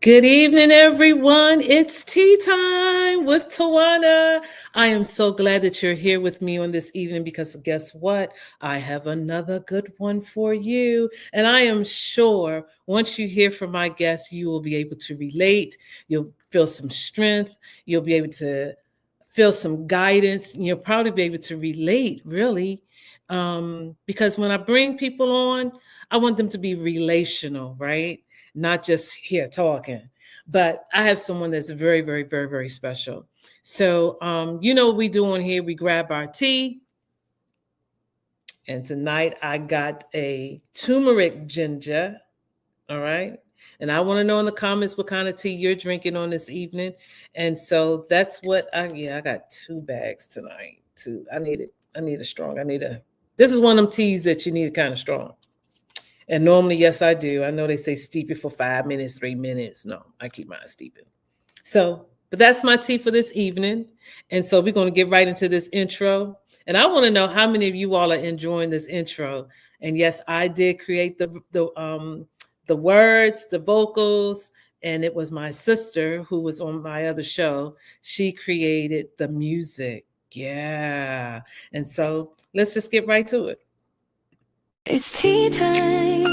Good evening, everyone. It's tea time with Tawana. I am so glad that you're here with me on this evening because guess what? I have another good one for you. And I am sure once you hear from my guests, you will be able to relate. You'll feel some strength. You'll be able to feel some guidance. And you'll probably be able to relate, really. Because when I bring people on, I want them to be relational, right? Not just here talking. But I have someone that's very, very, very, very special. So, you know what we do on here? We grab our tea. And tonight I got a turmeric ginger. All right. And I want to know in the comments what kind of tea you're drinking on this evening. And so that's what I got 2 bags tonight. Two. I need it. I need a strong. This is one of them teas that you need kind of strong. And normally, yes, I do. I know they say steep it for 5 minutes, 3 minutes. No, I keep mine steeping. So, but that's my tea for this evening. And so we're going to get right into this intro. And I want to know how many of you all are enjoying this intro. And yes, I did create the words, the vocals, and it was my sister who was on my other show. She created the music. Yeah. And so let's just get right to it. It's tea time,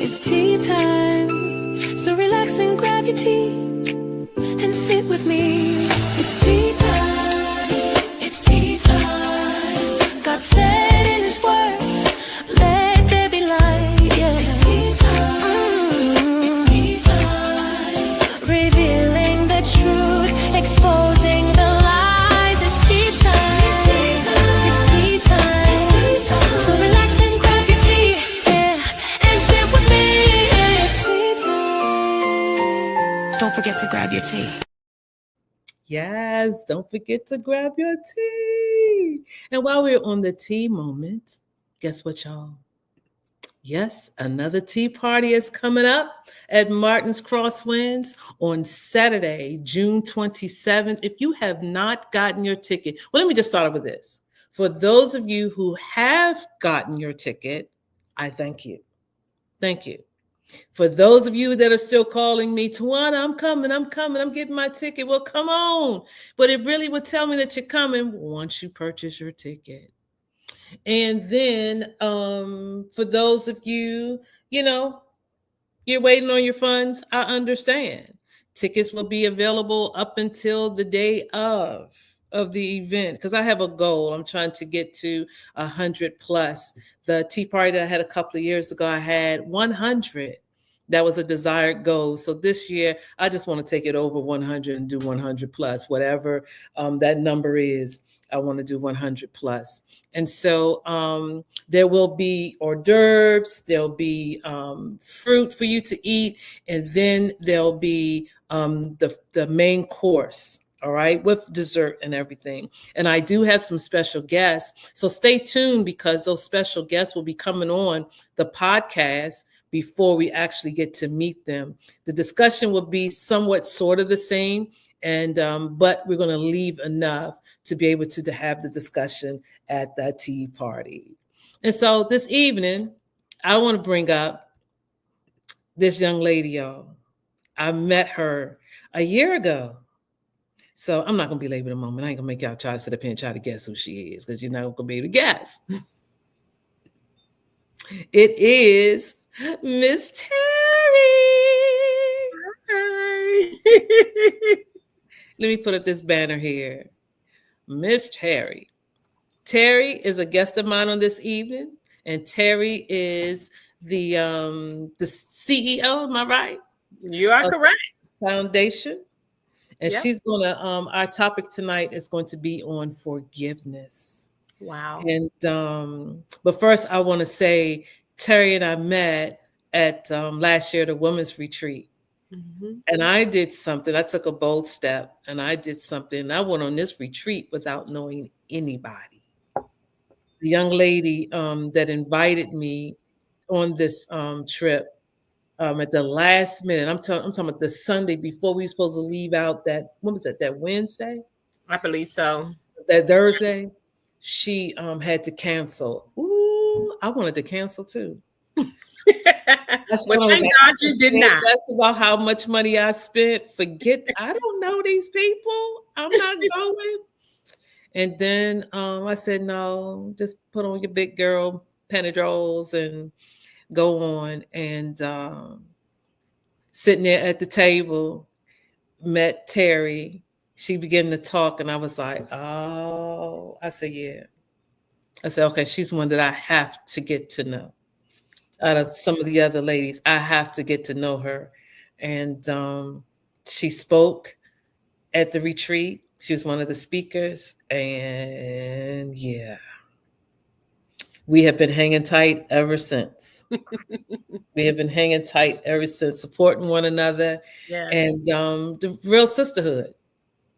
it's tea time. So relax and grab your tea and sit with me. It's tea time, it's tea time. God said in His word, let there be light. Yeah. It's tea time, it's tea time. Revealing the truth, exposing the lies. It's tea time, it's tea time, it's tea time. It's tea time. So relax and grab your tea, yeah, and sit with me. It's tea time. Don't forget to grab your tea. Yes, don't forget to grab your tea. And while we're on the tea moment, guess what, y'all? Yes, another tea party is coming up at Martin's Crosswinds on Saturday, June 27th. If you have not gotten your ticket, well, let me just start with this. For those of you who have gotten your ticket, I thank you. Thank you. For those of you that are still calling me, Tawana, I'm coming, I'm getting my ticket. Well, come on. But it really would tell me that you're coming once you purchase your ticket. And then for those of you, you're waiting on your funds, I understand. Tickets will be available up until the day of the event because I have a goal. I'm trying to get to 100 plus. The tea party that I had a couple of years ago, I had 100. That was a desired goal. So this year, I just want to take it over 100 and do 100 plus, whatever that number is. I want to do 100 plus. And so there will be hors d'oeuvres, there'll be fruit for you to eat, and then there'll be the main course. All right, with dessert and everything. And I do have some special guests. So stay tuned because those special guests will be coming on the podcast before we actually get to meet them. The discussion will be somewhat sort of the same, and but we're going to leave enough to be able to have the discussion at that tea party. And so this evening, I want to bring up this young lady, y'all. I met her a year ago. So I'm not going to belabor the moment. I ain't going to make y'all try to sit up here and try to guess who she is because you're not going to be able to guess. It is Miss Terry. Hi. Let me put up this banner here. Miss Terry. Terry is a guest of mine on this evening, and Terry is the CEO. Am I right? You are correct. Foundation, and Yep. she's gonna. Our topic tonight is going to be on forgiveness. Wow. And but first, I want to say Terry and I met at last year the women's retreat. Mm-hmm. And I did something. I took a bold step and I did something. And I went on this retreat without knowing anybody. The young lady that invited me on this trip at the last minute, I'm talking about the Sunday before we were supposed to leave out what was that Wednesday? I believe so. That Thursday, she had to cancel. Ooh, I wanted to cancel too. That's Well, what I was thank like, God you did not. that's about how much money I spent. Forget, I don't know these people. I'm not going. And then I said, no, just put on your big girl Panadrols and go on. And sitting there at the table, met Terry. She began to talk, and I was like, oh, I said, yeah. I said, okay, she's one that I have to get to know. Out of some of the other ladies, I have to get to know her. And she spoke at the retreat. She was one of the speakers. And yeah, we have been hanging tight ever since. We have been hanging tight ever since, supporting one another Yes. and the real sisterhood.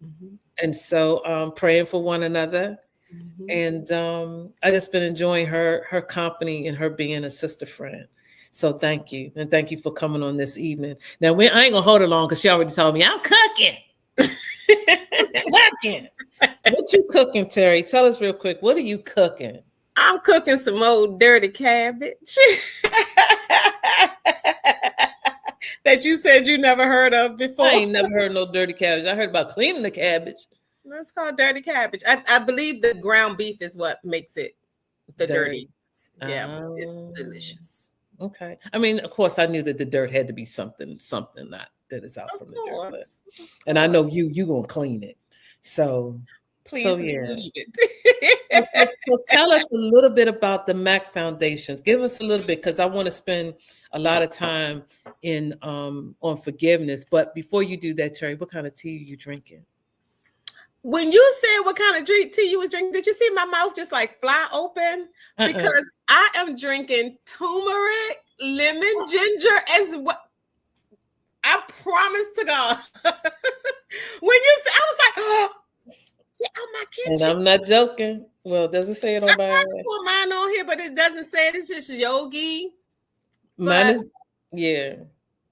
Mhm. And so praying for one another. Mhm. And I just been enjoying her company and her being a sister friend. So thank you. And thank you for coming on this evening. Now I ain't gonna hold it long because she already told me I'm cooking. Cooking. What you cooking, Terry? Tell us real quick. What are you cooking? I'm cooking some old dirty cabbage that you said you never heard of before. I ain't never heard no dirty cabbage. I heard about cleaning the cabbage. It's called dirty cabbage. I believe the ground beef is what makes it the dirty. Yeah, it's delicious. Okay. I mean, of course, I knew that the dirt had to be something not that is out from the dirt. But, and I know you gonna clean it. So please believe it. So tell us a little bit about the Mack Foundations. Give us a little bit because I want to spend a lot of time in on forgiveness. But before you do that, Terry, what kind of tea are you drinking? When you said what kind of tea you was drinking, did you see my mouth just like fly open? Because I am drinking turmeric, lemon, ginger as well. I promise to God. When you said, I was like, oh, yeah, oh my kitchen. And I'm not joking. Well, it doesn't say it on my put mine on here, but it doesn't say it. It's just Yogi. Mine is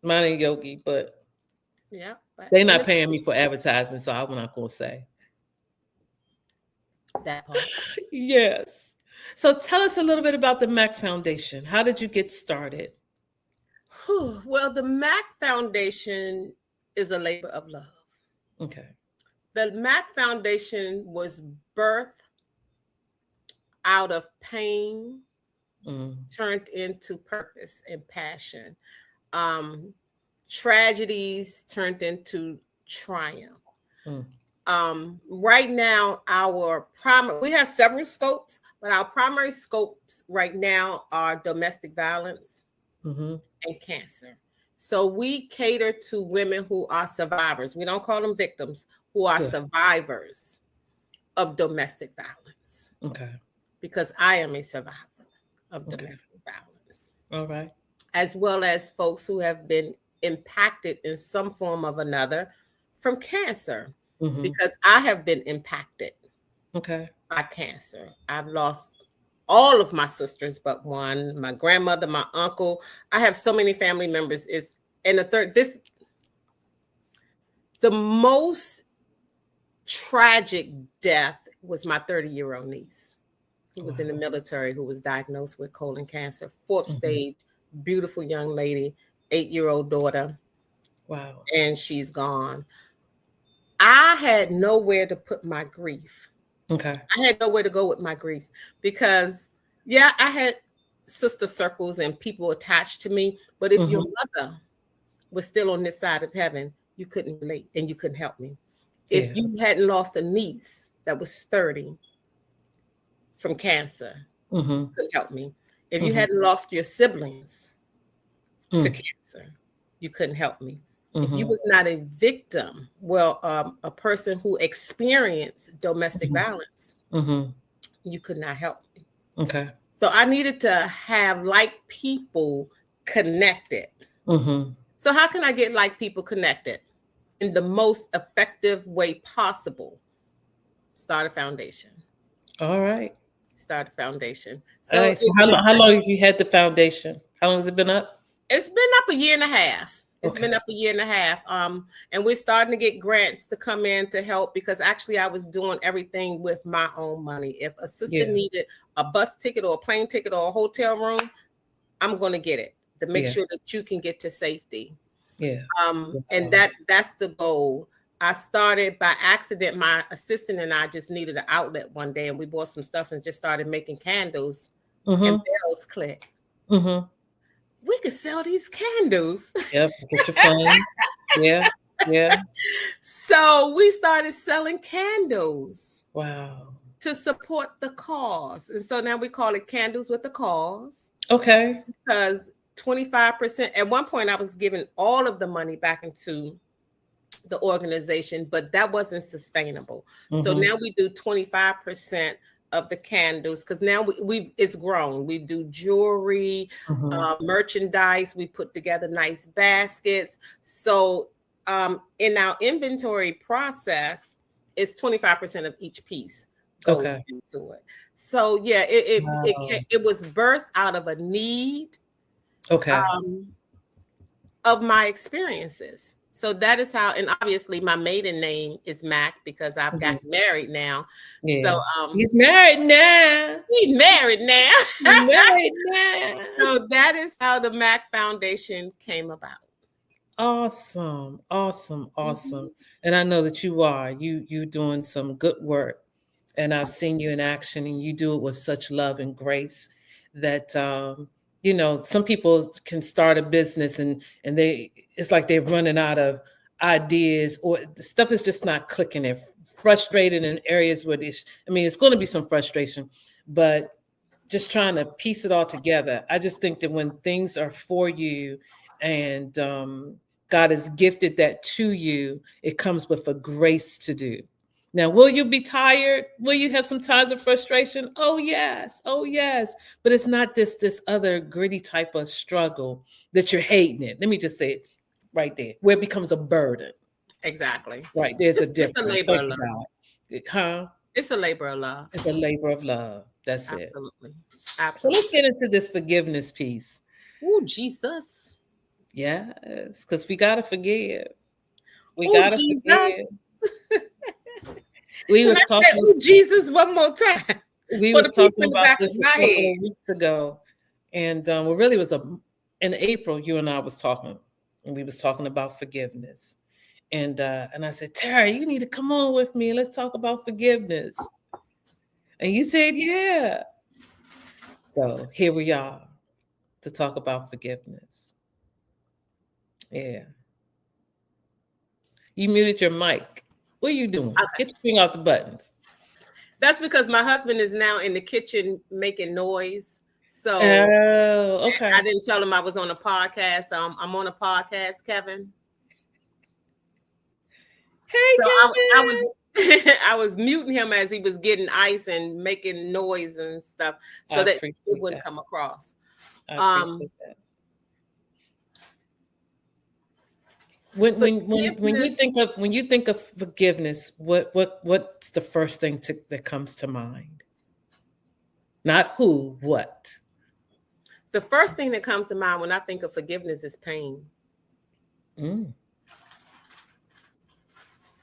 mine ain't Yogi, but yeah, they're not paying me for advertisement, so I'm not gonna say that part. Yes. So tell us a little bit about the Mack Foundation. How did you get started? Well, the Mack Foundation is a labor of love. Okay. The Mack Foundation was birthed out of pain, turned into purpose and passion. Tragedies turned into triumph. Right now, we have several scopes, but our primary scopes right now are domestic violence and cancer. So we cater to women who are survivors. We don't call them victims, who are survivors of domestic violence. Okay. Because I am a survivor of domestic violence. All right. As well as folks who have been impacted in some form of another from cancer. Because I have been impacted by cancer. I've lost all of my sisters but one, my grandmother, my uncle. I have so many family members. The most tragic death was my 30-year-old niece who was in the military, who was diagnosed with colon cancer, 4th stage, beautiful young lady, 8-year-old daughter. Wow. And she's gone. I had nowhere to put my grief. Okay. I had nowhere to go with my grief because, I had sister circles and people attached to me. But if your mother was still on this side of heaven, you couldn't relate and you couldn't help me. If you hadn't lost a niece that was 30 from cancer, you couldn't help me. If you hadn't lost your siblings to cancer, you couldn't help me. If you was not a victim, a person who experienced domestic violence, you could not help me. Okay. So I needed to have like people connected. So how can I get like people connected in the most effective way possible? Start a foundation. All right. Start a foundation. So how long have you had the foundation? How long has it been up? It's been up a year and a half. It's been up a year and a half. And we're starting to get grants to come in to help because actually I was doing everything with my own money. If a sister needed a bus ticket or a plane ticket or a hotel room, I'm going to get it. to make Yeah. sure that you can get to safety. Yeah. And that's the goal. I started by accident. My assistant and I just needed an outlet one day, and we bought some stuff and just started making candles. And bells clicked. We could sell these candles. Yep. Get your fun. Yeah. Yeah. So we started selling candles. Wow. To support the cause. And so now we call it Candles with the Cause. Okay. Because 25%, at one point I was giving all of the money back into the organization, but that wasn't sustainable. So now we do 25% of the candles, because now it's grown. We do jewelry, merchandise. We put together nice baskets. So in our inventory process, it's 25% of each piece goes into it. So yeah, it was birthed out of a need of my experiences. So that is how, and obviously my maiden name is Mack because I've gotten married now. Yeah. So he's married now. He's married now. Married now. So that is how the Mack Foundation came about. Awesome. And I know that you doing some good work, and I've seen you in action, and you do it with such love and grace that some people can start a business and it's like they're running out of ideas, or the stuff is just not clicking. They're frustrated in areas where it's going to be some frustration, but just trying to piece it all together. I just think that when things are for you and God has gifted that to you, it comes with a grace to do. Now, will you be tired? Will you have some times of frustration? Oh, yes. But it's not this other gritty type of struggle that you're hating it. Let me just say it right there, where it becomes a burden. Exactly. Right. There's a difference. It's a labor of love. It's a labor of love. It's a labor of love. That's Absolutely. So let's get into this forgiveness piece. Oh, Jesus. Yes, because we got to forgive. We got to forgive. We were talking. Jesus, one more time. We were talking about this a couple of weeks ago, and really was in April. You and I was talking, and we was talking about forgiveness, and I said, Terry, you need to come on with me. Let's talk about forgiveness. And you said, yeah. So here we are to talk about forgiveness. Yeah. You muted your mic. What are you doing? Get your finger off the buttons. That's because my husband is now in the kitchen making noise. So okay. I didn't tell him I was on a podcast. I'm on a podcast, Kevin. Hey, so Kevin. I was muting him as he was getting ice and making noise and stuff, so that it wouldn't come across. I appreciate that. When you think of forgiveness, what's the first thing that comes to mind? Not who, what? The first thing that comes to mind when I think of forgiveness is pain.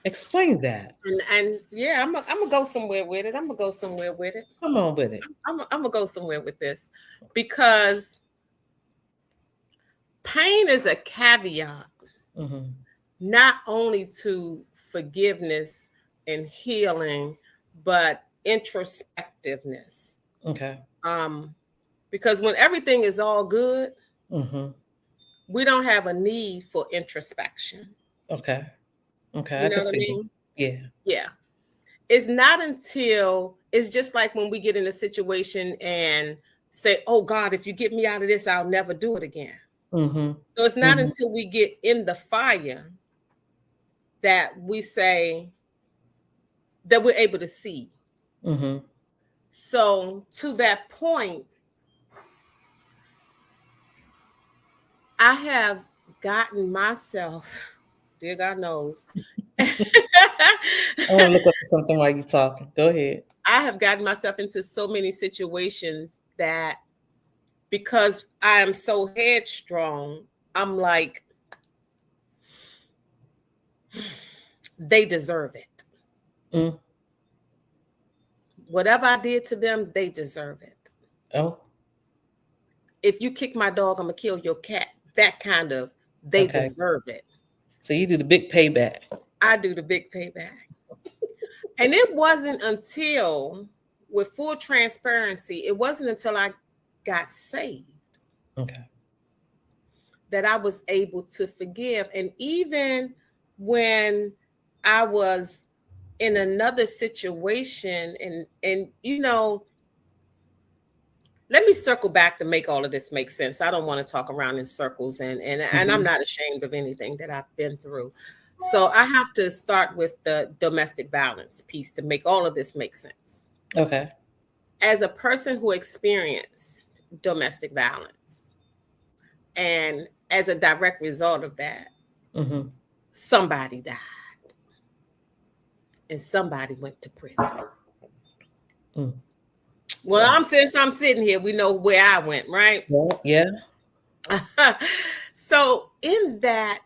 Explain that. And yeah, I'm gonna go somewhere with it. Come on with it. I'm gonna go somewhere with this, because pain is a caveat, not only to forgiveness and healing, but introspectiveness. Okay. Because when everything is all good, we don't have a need for introspection. Okay. You know what I mean? Yeah. It's not until, it's just like when we get in a situation and say, oh God, if you get me out of this, I'll never do it again. So it's not until we get in the fire that we say that we're able to see. So to that point, I have gotten myself, dear God knows. I want to look up something while you're talking. Go ahead. I have gotten myself into so many situations that, because I am so headstrong, I'm like, they deserve it. Whatever I did to them, they deserve it. Oh. if you kick my dog, I'm gonna kill your cat. That kind of, they deserve it. So you do the big payback. I do the big payback. And it wasn't until, with full transparency, it wasn't until I got saved that I was able to forgive. And even when I was in another situation, and you know, let me circle back to make all of this make sense. I don't want to talk around in circles, and I'm not ashamed of anything that I've been through. So I have to start with the domestic violence piece to make all of this make sense. Okay. As a person who experienced domestic violence, and as a direct result of that, somebody died. And somebody went to prison. Well, since I'm sitting here, we know where I went, right? Yeah. So in that,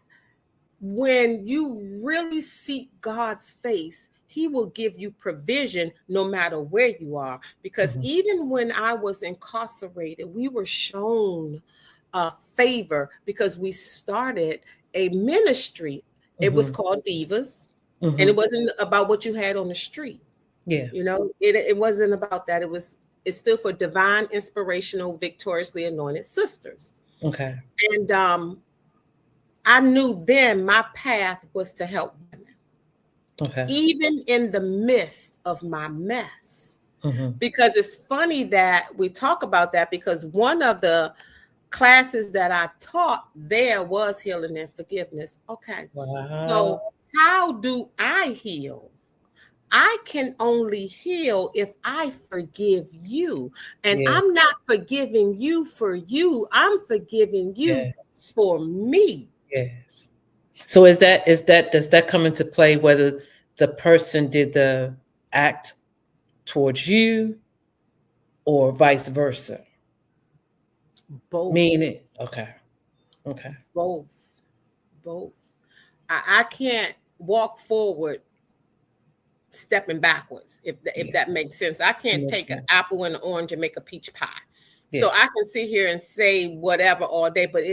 when you really seek God's face, he will give you provision no matter where you are. Because even when I was incarcerated, we were shown a favor because we started a ministry. It was called Divas, and it wasn't about what you had on the street. Yeah. You know, it wasn't about that. It stood for Divine Inspirational Victoriously Anointed Sisters. Okay. And I knew then my path was to help women. Okay. Even in the midst of my mess. Because it's funny that we talk about that, because one of the classes that I taught there was healing and forgiveness. Okay. Wow. So how do I heal? I can only heal if I forgive you. And I'm not forgiving you for you. I'm forgiving you for me. Yes. So does that come into play whether the person did the act towards you or vice versa? Both. Meaning, okay. Both. I can't walk forward stepping backwards, if that makes sense. I can't take an apple and an orange and make a peach pie. So I can sit here and say whatever all day, but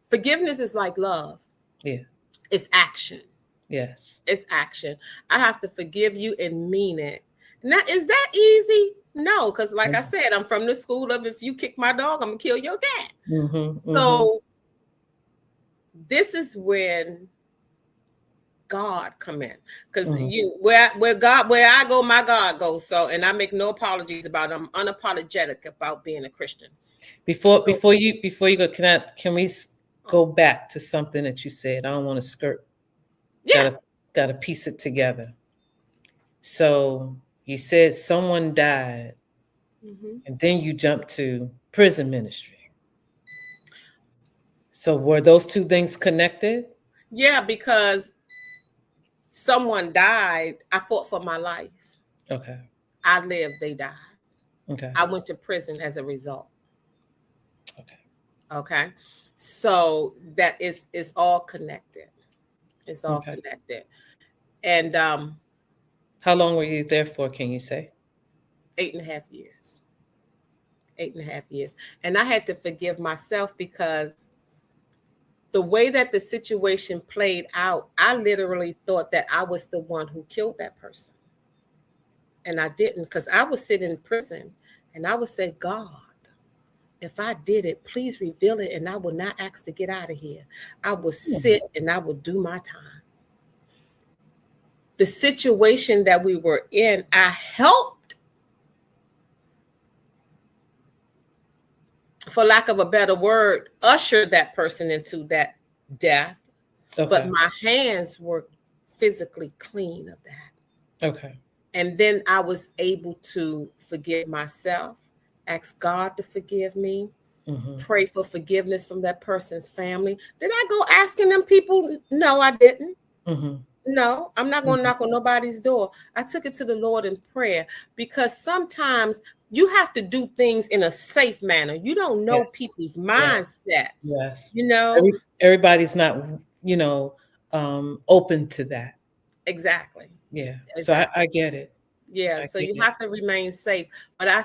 forgiveness is like love. Yeah. It's action. Yes. It's action. I have to forgive you and mean it. Now, is that easy? No, because like I said, I'm from the school of, if you kick my dog, I'm gonna kill your cat. So this is when God come in, because where I go, my God goes. So, and I make no apologies about it. I'm unapologetic about being a Christian. Before you go, can we go back to something that you said? I don't want to skirt. Yeah, gotta piece it together. So you said someone died, and then you jumped to prison ministry. So were those two things connected? Yeah, because someone died. I fought for my life. Okay. I lived, they died. Okay. I went to prison as a result. Okay. So that is all connected. It's all connected. And how long were you there for, can you say? 8.5 years. 8.5 years. And I had to forgive myself, because the way that the situation played out, I literally thought that I was the one who killed that person. And I didn't, because I would sit in prison and I would say, God, if I did it, please reveal it, and I will not ask to get out of here. I will sit and I will do my time. The situation that we were in, I helped, for lack of a better word, usher that person into that death. But my hands were physically clean of that. Okay. And then I was able to forgive myself, ask God to forgive me, pray for forgiveness from that person's family. Did I go asking them people? No, I didn't. No, I'm not going to knock on nobody's door. I took it to the Lord in prayer, because sometimes you have to do things in a safe manner. You don't know people's mindset. Yes. You know, everybody's not, open to that. Exactly. Yeah. Exactly. So I get it. Yeah. So you have to remain safe. But I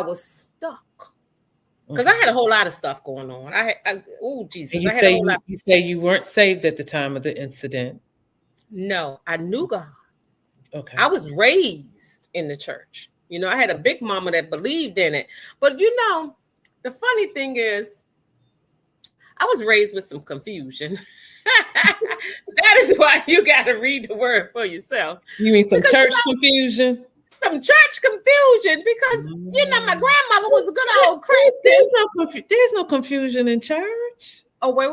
was stuck. Because I had a whole lot of stuff going on. Oh Jesus! And you I had a whole lot. You say you weren't saved at the time of the incident. No, I knew God. Okay. I was raised in the church. You know, I had a big mama that believed in it. But you know, the funny thing is, I was raised with some confusion. That is why you got to read the word for yourself. You mean some church confusion? Some church confusion, because you know my grandmother was a good old Christian. There's no confusion in church. Oh, wait.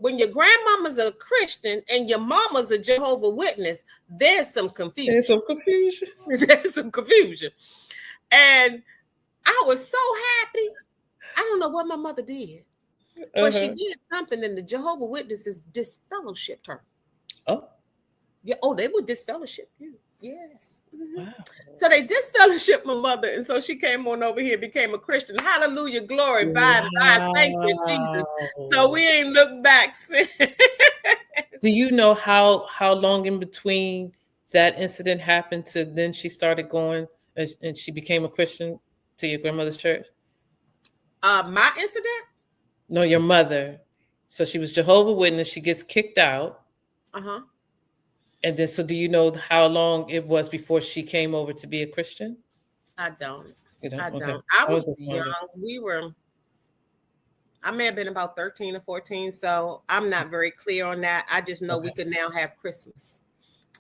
When your grandmama's a Christian and your mama's a Jehovah's Witness, there's some confusion. There's some confusion. There's some confusion. And I was so happy. I don't know what my mother did, but she did something, and the Jehovah's Witnesses disfellowshipped her. Oh. Yeah. Oh, they would disfellowship you. Yes. Wow. So they disfellowshipped my mother, and so she came on over here, became a Christian. Hallelujah, glory, bye. Thank you, Jesus. So we ain't looked back since. Do you know how long in between that incident happened to then she started going and she became a Christian to your grandmother's church? My incident? No, your mother. So she was Jehovah's Witness. She gets kicked out. Uh-huh. And then, so do you know how long it was before she came over to be a Christian? I don't. I Okay. don't. I was young. I may have been about 13 or 14, so I'm not very clear on that. I just know we could now have Christmas.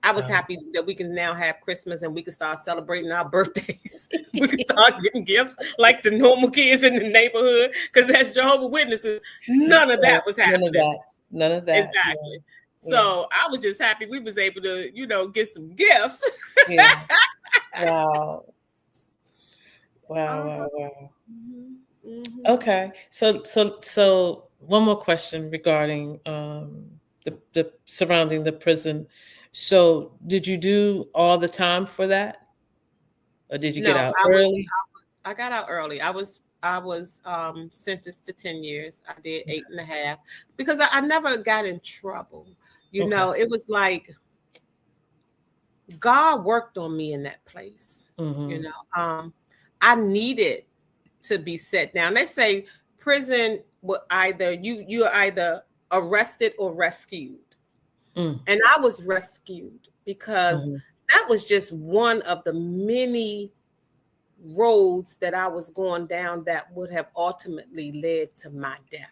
I was happy that we can now have Christmas and we can start celebrating our birthdays. We can start getting gifts like the normal kids in the neighborhood, because as Jehovah's Witnesses, none of that was happening. None of that. Exactly. Yeah. So I was just happy we was able to, you know, get some gifts. Yeah. Wow. Mm-hmm. Okay. So one more question regarding the surrounding the prison. So did you do all the time for that? Or did you get out early? I got out early. I was sentenced to 10 years. I did 8.5 because I never got in trouble. You know, it was like God worked on me in that place. Mm-hmm. You know, I needed to be set down. They say prison will either you're either arrested or rescued. And I was rescued because that was just one of the many roads that I was going down that would have ultimately led to my death.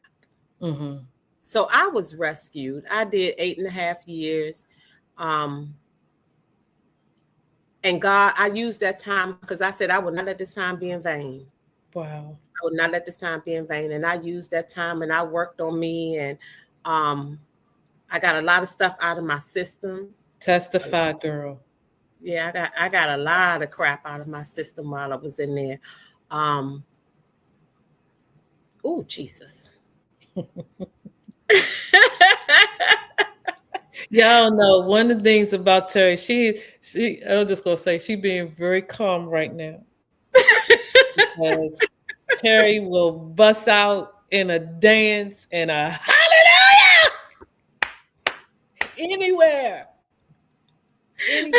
Mm-hmm. So I was rescued. I did 8.5 years. And God, I used that time because I said I would not let this time be in vain. Wow. I would not let this time be in vain. And I used that time and I worked on me, and I got a lot of stuff out of my system. Testify, girl. Yeah, I got a lot of crap out of my system while I was in there. Oh, Jesus. Y'all know one of the things about Terry, she I'm just gonna say she being very calm right now. Because Terry will bust out in a dance and a hallelujah anywhere. And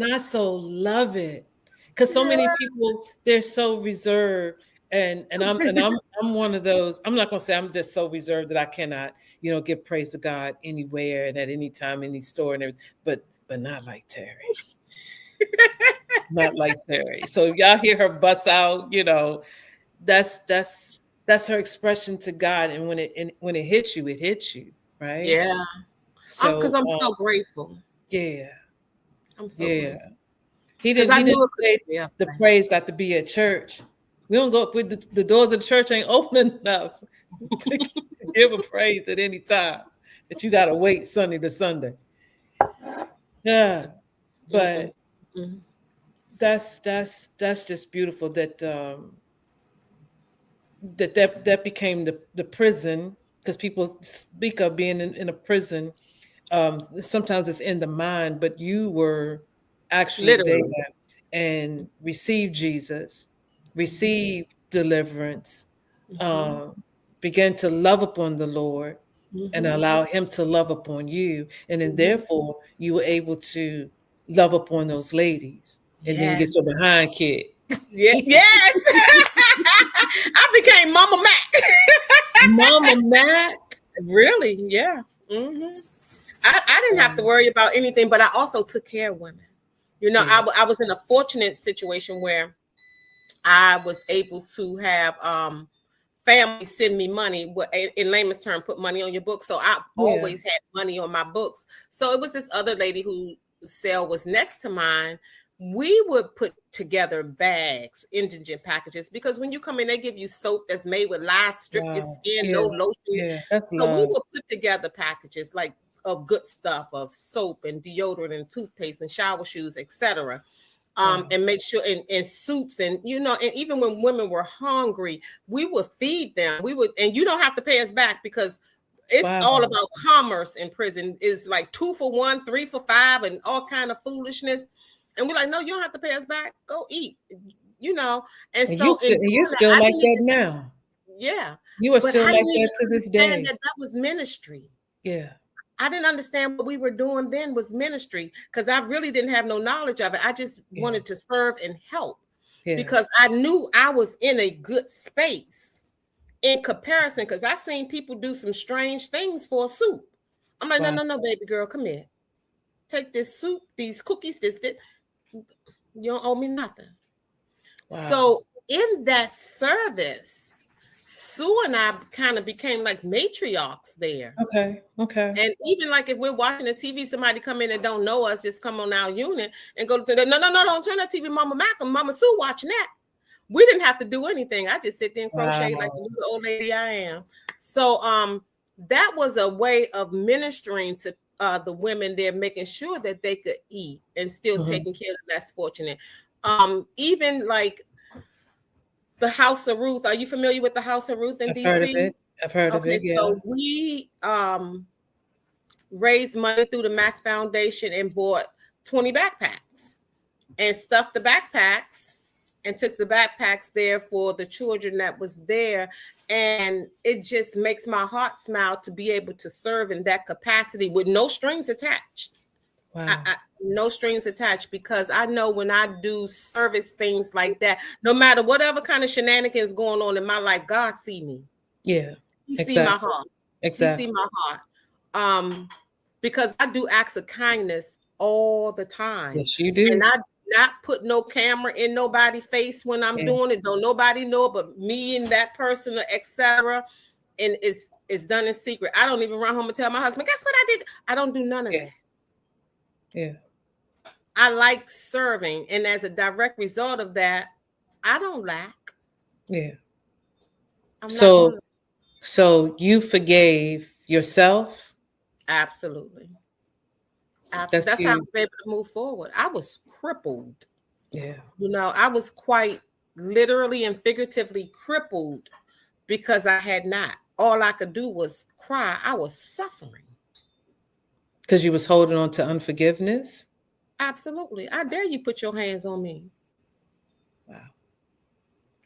I so love it, because so many people, they're so reserved, and I'm one of those. I'm not gonna say I'm just so reserved that I cannot, give praise to God anywhere and at any time, any store and everything, but not like Terry. Not like Terry. So y'all hear her bust out, that's her expression to God, and when it hits you, right? Yeah. So because I'm so grateful. Yeah. I'm so grateful. He didn't say the praise got to be at church. We don't go with the doors of the church ain't open enough to give a praise at any time, that you got to wait Sunday to Sunday. Yeah. But that's just beautiful that that became the prison, because people speak of being in a prison. Sometimes it's in the mind, but you were actually there and received Jesus, received deliverance, began to love upon the Lord and allow him to love upon you. And then therefore you were able to love upon those ladies, and then you get your behind kicked. Yeah, yes. I became Mama Mack. Mama Mack. Really? Yeah. Mm-hmm. I didn't have to worry about anything, but I also took care of women. You know, Yeah. I was in a fortunate situation where I was able to have family send me money, what in layman's term, put money on your books. So I always had money on my books. So it was this other lady whose cell was next to mine. We would put together bags, indigent packages, because when you come in, they give you soap that's made with live, strip your skin, no lotion. Yeah, that's so love. we would put together packages like of good stuff, of soap and deodorant and toothpaste and shower shoes, etc. And make sure and soups and and even when women were hungry, we would feed them. We would, and you don't have to pay us back because it's all about commerce in prison. It's like 2 for 1, 3 for 5, and all kind of foolishness. And we're like, no, you don't have to pay us back. Go eat, And so you're still like that now. Yeah, you are still like that to this day. That was ministry. Yeah. I didn't understand what we were doing then was ministry because I really didn't have no knowledge of it. I just wanted to serve and help because I knew I was in a good space in comparison, because I seen people do some strange things for a soup. I'm like, no, baby girl, come here. Take this soup, these cookies, this. You don't owe me nothing. Wow. So in that service, Sue and I kind of became like matriarchs there. Okay. And even like if we're watching the TV, somebody come in and don't know us, just come on our unit and go to the no, don't turn that TV, Mama Mack and Mama Sue watching that. We didn't have to do anything. I just sit there and crochet like the little old lady I am. So that was a way of ministering to the women there, making sure that they could eat and still taking care of the less fortunate. Even like the House of Ruth. Are you familiar with the House of Ruth in DC? I've heard of it. Yeah. So we raised money through the Mack Foundation and bought 20 backpacks and stuffed the backpacks and took the backpacks there for the children that was there. And it just makes my heart smile to be able to serve in that capacity with no strings attached. Wow. No strings attached, because I know when I do service things like that, no matter whatever kind of shenanigans going on in my life, God see me. Yeah. He see my heart. Exactly. He see my heart. Because I do acts of kindness all the time. Yes, you do. And I not put no camera in nobody's face when I'm doing it. Don't nobody know but me and that person, etc. And it's done in secret. I don't even run home and tell my husband, guess what I did? I don't do none of that. Yeah. I like serving, and as a direct result of that, I don't lack. Yeah. So you forgave yourself? Absolutely. That's how I was able to move forward. I was crippled. Yeah. I was quite literally and figuratively crippled because I had not. All I could do was cry. I was suffering. Because you was holding on to unforgiveness? Absolutely. I dare you put your hands on me. Wow.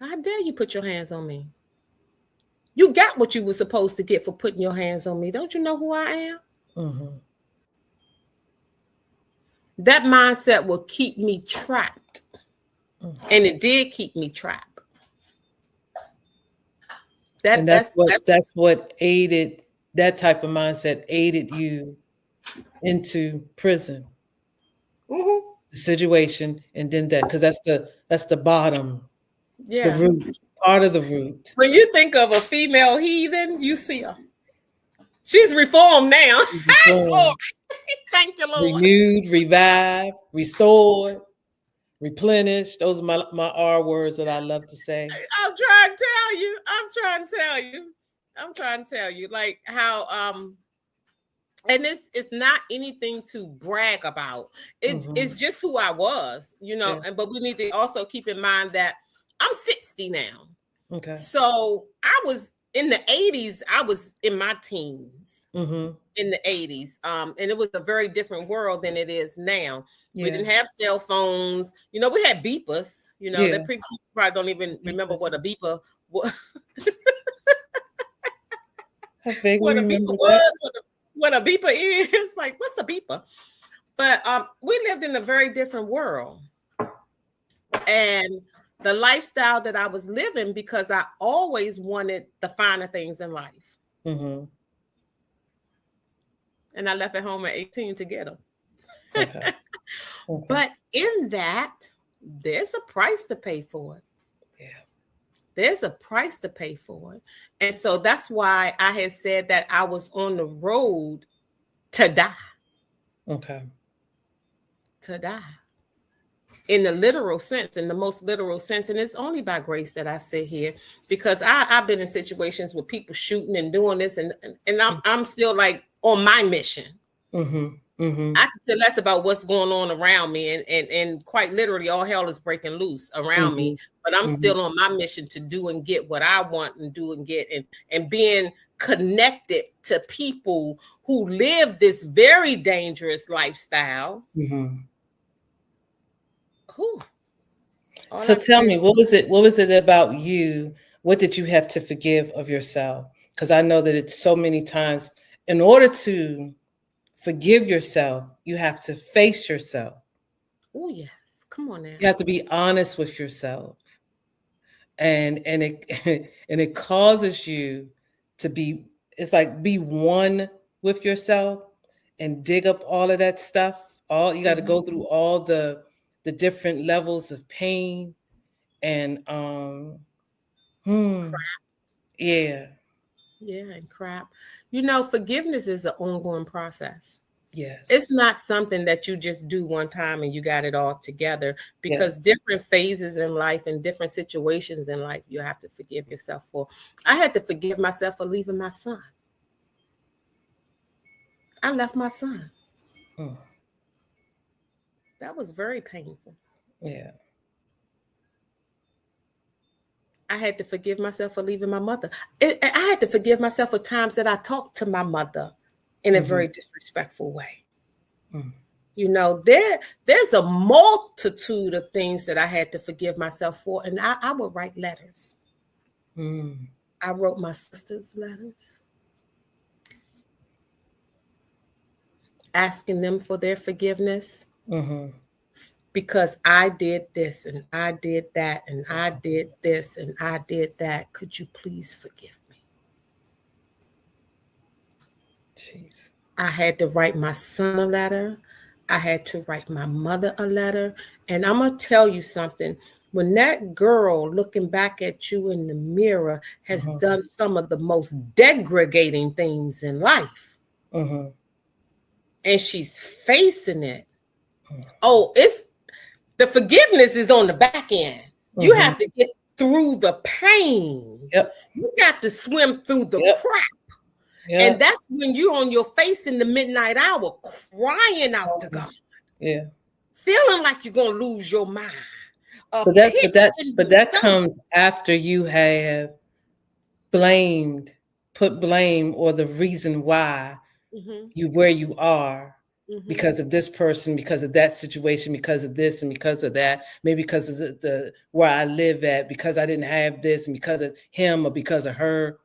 I dare you put your hands on me. You got what you were supposed to get for putting your hands on me. Don't you know who I am? Mm-hmm. That mindset will keep me trapped. Mm-hmm. And it did keep me trapped. That's what aided, that type of mindset aided you into prison. Mm-hmm. The situation, and then that, because that's the bottom, the root, part of the root. When you think of a female heathen, you see her. She's reformed now. Thank you, Lord. Renewed, revived, restored, replenished. Those are my R words that I love to say. I'm trying to tell you, like how and it's not anything to brag about. It's just who I was, but we need to also keep in mind that I'm 60 now. Okay. So I was in the 80s, I was in my teens. Mm-hmm. In the 80s. And it was a very different world than it is now. Yeah. We didn't have cell phones. We had beepers. That people probably don't even remember what a beeper was. What a beeper was, what a beeper is. Like, what's a beeper? But we lived in a very different world. And the lifestyle that I was living because I always wanted the finer things in life. Mm-hmm. And I left at home at 18 to get them. Okay. Okay. But in that, there's a price to pay for it. Yeah. There's a price to pay for it. And so that's why I had said that I was on the road to die. Okay. To die. In the literal sense, in the most literal sense. And it's only by grace that I sit here, because I've been in situations with people shooting and doing this, and I'm still like on my mission. Mm-hmm. Mm-hmm. I could care less about what's going on around me, and quite literally all hell is breaking loose around me, but I'm still on my mission to do and get what I want and do and get, and being connected to people who live this very dangerous lifestyle. Mm-hmm. Whew. So tell me, what was it about you? What did you have to forgive of yourself? Because I know that it's so many times, in order to forgive yourself, you have to face yourself. Oh yes, come on now. You have to be honest with yourself, and it and it causes you to be. It's like be one with yourself and dig up all of that stuff. All you got to go through all the different levels of pain and yeah. Yeah, and crap. You know, forgiveness is an ongoing process. Yes. It's not something that you just do one time and you got it all together, because different phases in life and different situations in life, you have to forgive yourself for. I had to forgive myself for leaving my son. I left my son. That was very painful. Yeah. I had to forgive myself for leaving my mother. I had to forgive myself for times that I talked to my mother in a very disrespectful way. You know, there's a multitude of things that I had to forgive myself for. And I would write letters. I wrote my sisters letters, asking them for their forgiveness. Because I did this and I did that and I did this and I did that. Could you please forgive me? Jeez. I had to write my son a letter. I had to write my mother a letter. And I'm going to tell you something. When that girl looking back at you in the mirror has done some of the most degrading things in life, and she's facing it, it's the forgiveness is on the back end. You have to get through the pain. You got to swim through the crap. And that's when you're on your face in the midnight hour, crying out to God. Feeling like you're gonna lose your mind. But that comes after you have put blame or the reason why you where you are. Because of this person, because of that situation, because of this and because of that, maybe because of the where I live at, because I didn't have this and because of him or because of her.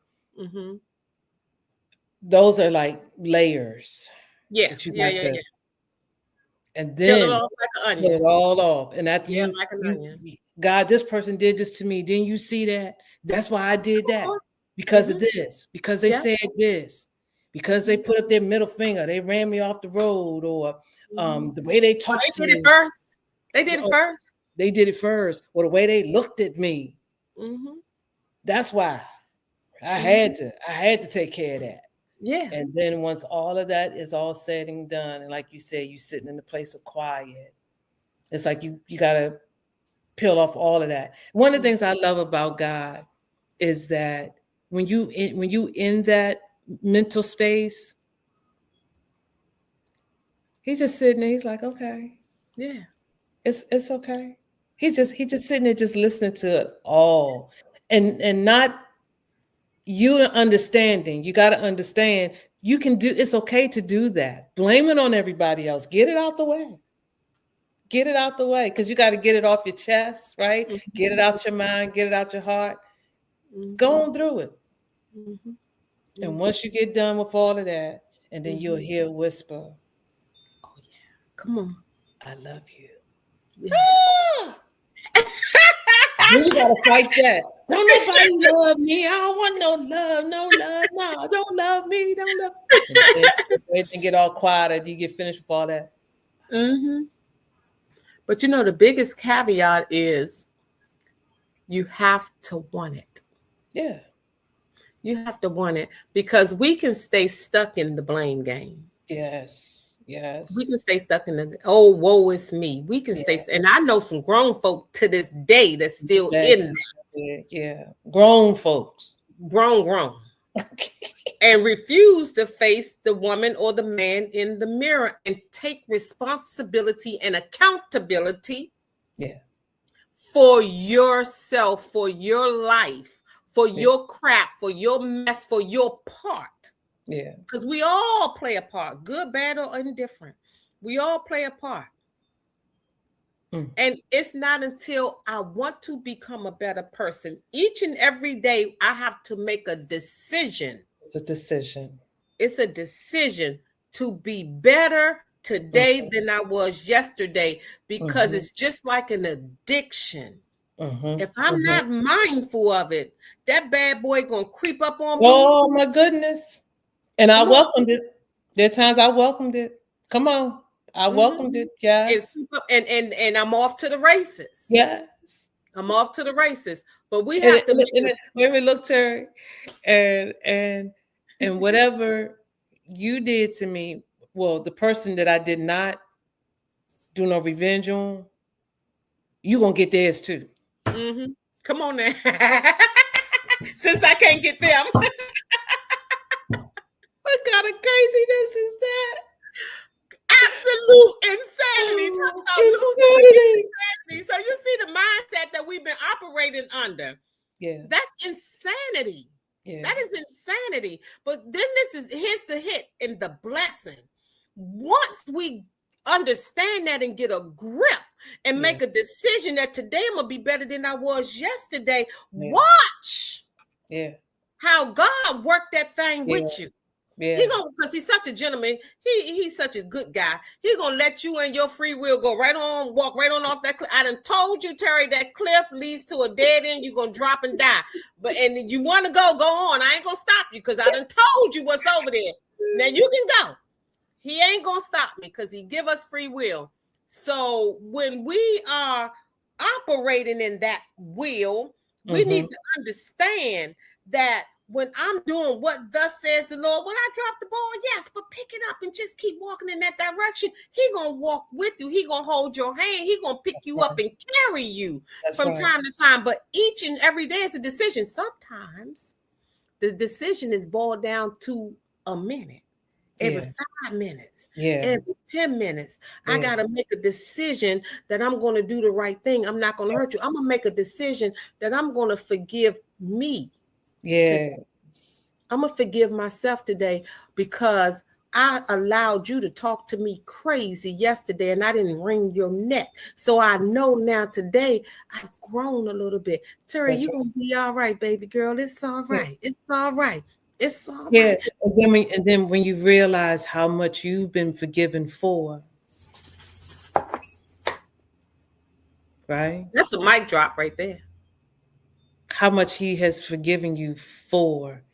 Those are like layers. Yeah. And then peel it off like an onion. Peel it all off. And after like an onion. God, this person did this to me. Didn't you see that? That's why I did that. Because of this. Because they said this. Because they put up their middle finger, they ran me off the road, or the way they talked to me. They did it first. They did it first. They did it first, or the way they looked at me. That's why I had to take care of that. Yeah. And then once all of that is all said and done, and like you said, you sitting in the place of quiet. It's like you gotta peel off all of that. One of the things I love about God is that when you in that mental space, he's just sitting there. He's like, okay, yeah, it's okay. He's just sitting there, just listening to it all, and not you understanding. You got to understand. You can do. It's okay to do that. Blame it on everybody else. Get it out the way. Get it out the way, because you got to get it off your chest, right? Get it out your mind. Get it out your heart. Go on through it. And once you get done with all of that, and then you'll hear a whisper, "Oh yeah, come on, I love you." Yeah. You gotta fight that. Don't nobody love me. I don't want no love. No love. No, don't love me. Don't love. And then get all quiet after you get finished with all that. Mm-hmm. But the biggest caveat is you have to want it. Yeah. You have to want it, because we can stay stuck in the blame game. Yes. Yes. We can stay stuck in the, oh, woe is me. We can stay, and I know some grown folk to this day that's still in that. Yeah. Grown folks. Grown. And refuse to face the woman or the man in the mirror and take responsibility and accountability for yourself, for your life, for your crap, for your mess, for your part. Yeah. Because we all play a part, good, bad, or indifferent. We all play a part. And it's not until I want to become a better person, each and every day, I have to make a decision. It's a decision. It's a decision to be better today than I was yesterday, because it's just like an addiction. If I'm not mindful of it, that bad boy gonna creep up on me. Oh my goodness. And I welcomed it. There are times I welcomed it. Come on. I welcomed it. Yes. And I'm off to the races. Yes. I'm off to the races. But we have to let me look, Terry, and whatever you did to me, well, the person that I did not do no revenge on, you gonna get theirs too. Come on now. Since I can't get them. What kind of craziness is that? Absolute insanity. Insanity. So you see the mindset that we've been operating under. Yeah. That's insanity. Yeah. That is insanity. But then here's the hit and the blessing. Once we understand that and get a grip and make a decision that today I'm gonna be better than I was yesterday, watch how God worked that thing with you. Yeah. He gonna, because he's such a gentleman, he's such a good guy. He gonna let you and your free will walk right on off that cliff. I done told you, Terry, that cliff leads to a dead end. You're gonna drop and die. And you want to go on. I ain't gonna stop you, because I done told you what's over there. Now you can go. He ain't gonna stop me, because he give us free will. So when we are operating in that will, we need to understand that when I'm doing what thus says the Lord, when I drop the ball, yes, but pick it up and just keep walking in that direction. He gonna walk with you. He gonna hold your hand. He gonna pick you up and carry you from time to time. But each and every day is a decision. Sometimes the decision is boiled down to a minute. Every 5 minutes, every 10 minutes, I got to make a decision that I'm going to do the right thing. I'm not going to hurt you. I'm going to make a decision that I'm going to forgive me. Yeah. I'm going to forgive myself today, because I allowed you to talk to me crazy yesterday and I didn't wring your neck. So I know now today I've grown a little bit. Terry, you're going to be all right, baby girl. It's all right. It's all right. It's all right. And then when you realize how much you've been forgiven for, right? That's a mic drop right there. How much he has forgiven you for.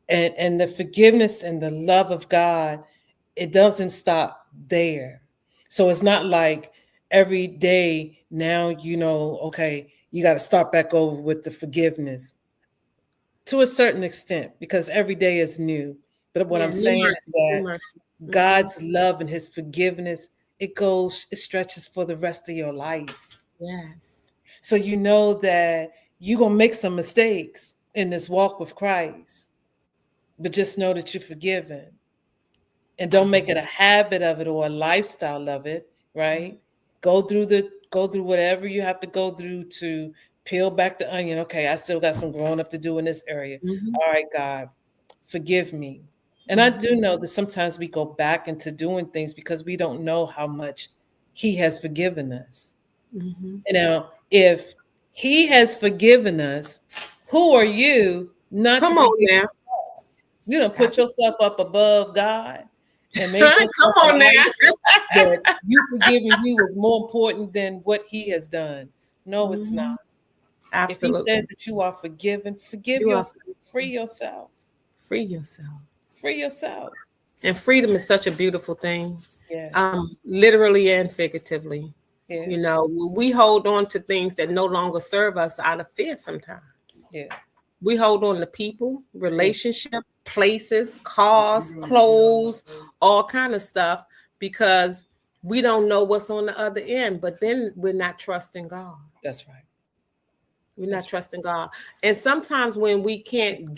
And the forgiveness and the love of God, it doesn't stop there. So it's not like every day now, okay, you got to start back over with the forgiveness. To a certain extent, because every day is new. But what I'm saying is that God's love and his forgiveness, it stretches for the rest of your life. Yes. So you know that you're going to make some mistakes in this walk with Christ, but just know that you're forgiven. And don't make it a habit of it or a lifestyle of it, right? Go through whatever you have to go through to peel back the onion. Okay, I still got some growing up to do in this area. All right, God, forgive me. And I do know that sometimes we go back into doing things because we don't know how much he has forgiven us. Now, if he has forgiven us, who are you not Come to on now? You don't put yourself up above God and make come on now. that you forgiving you is more important than what he has done. No, it's not. If he Absolutely. says that you are forgiven, forgive You are yourself, free yourself, free yourself. free yourself. And freedom is such a beautiful thing, Yeah, literally and figuratively. yeah, You know, we hold on to things that no longer serve us out of fear sometimes. yeah, We hold on to people, relationship, places, cars, clothes, all kind of stuff because we don't know what's on the other end. But then we're not trusting God. that's right. We're not That's trusting God. And sometimes when we can't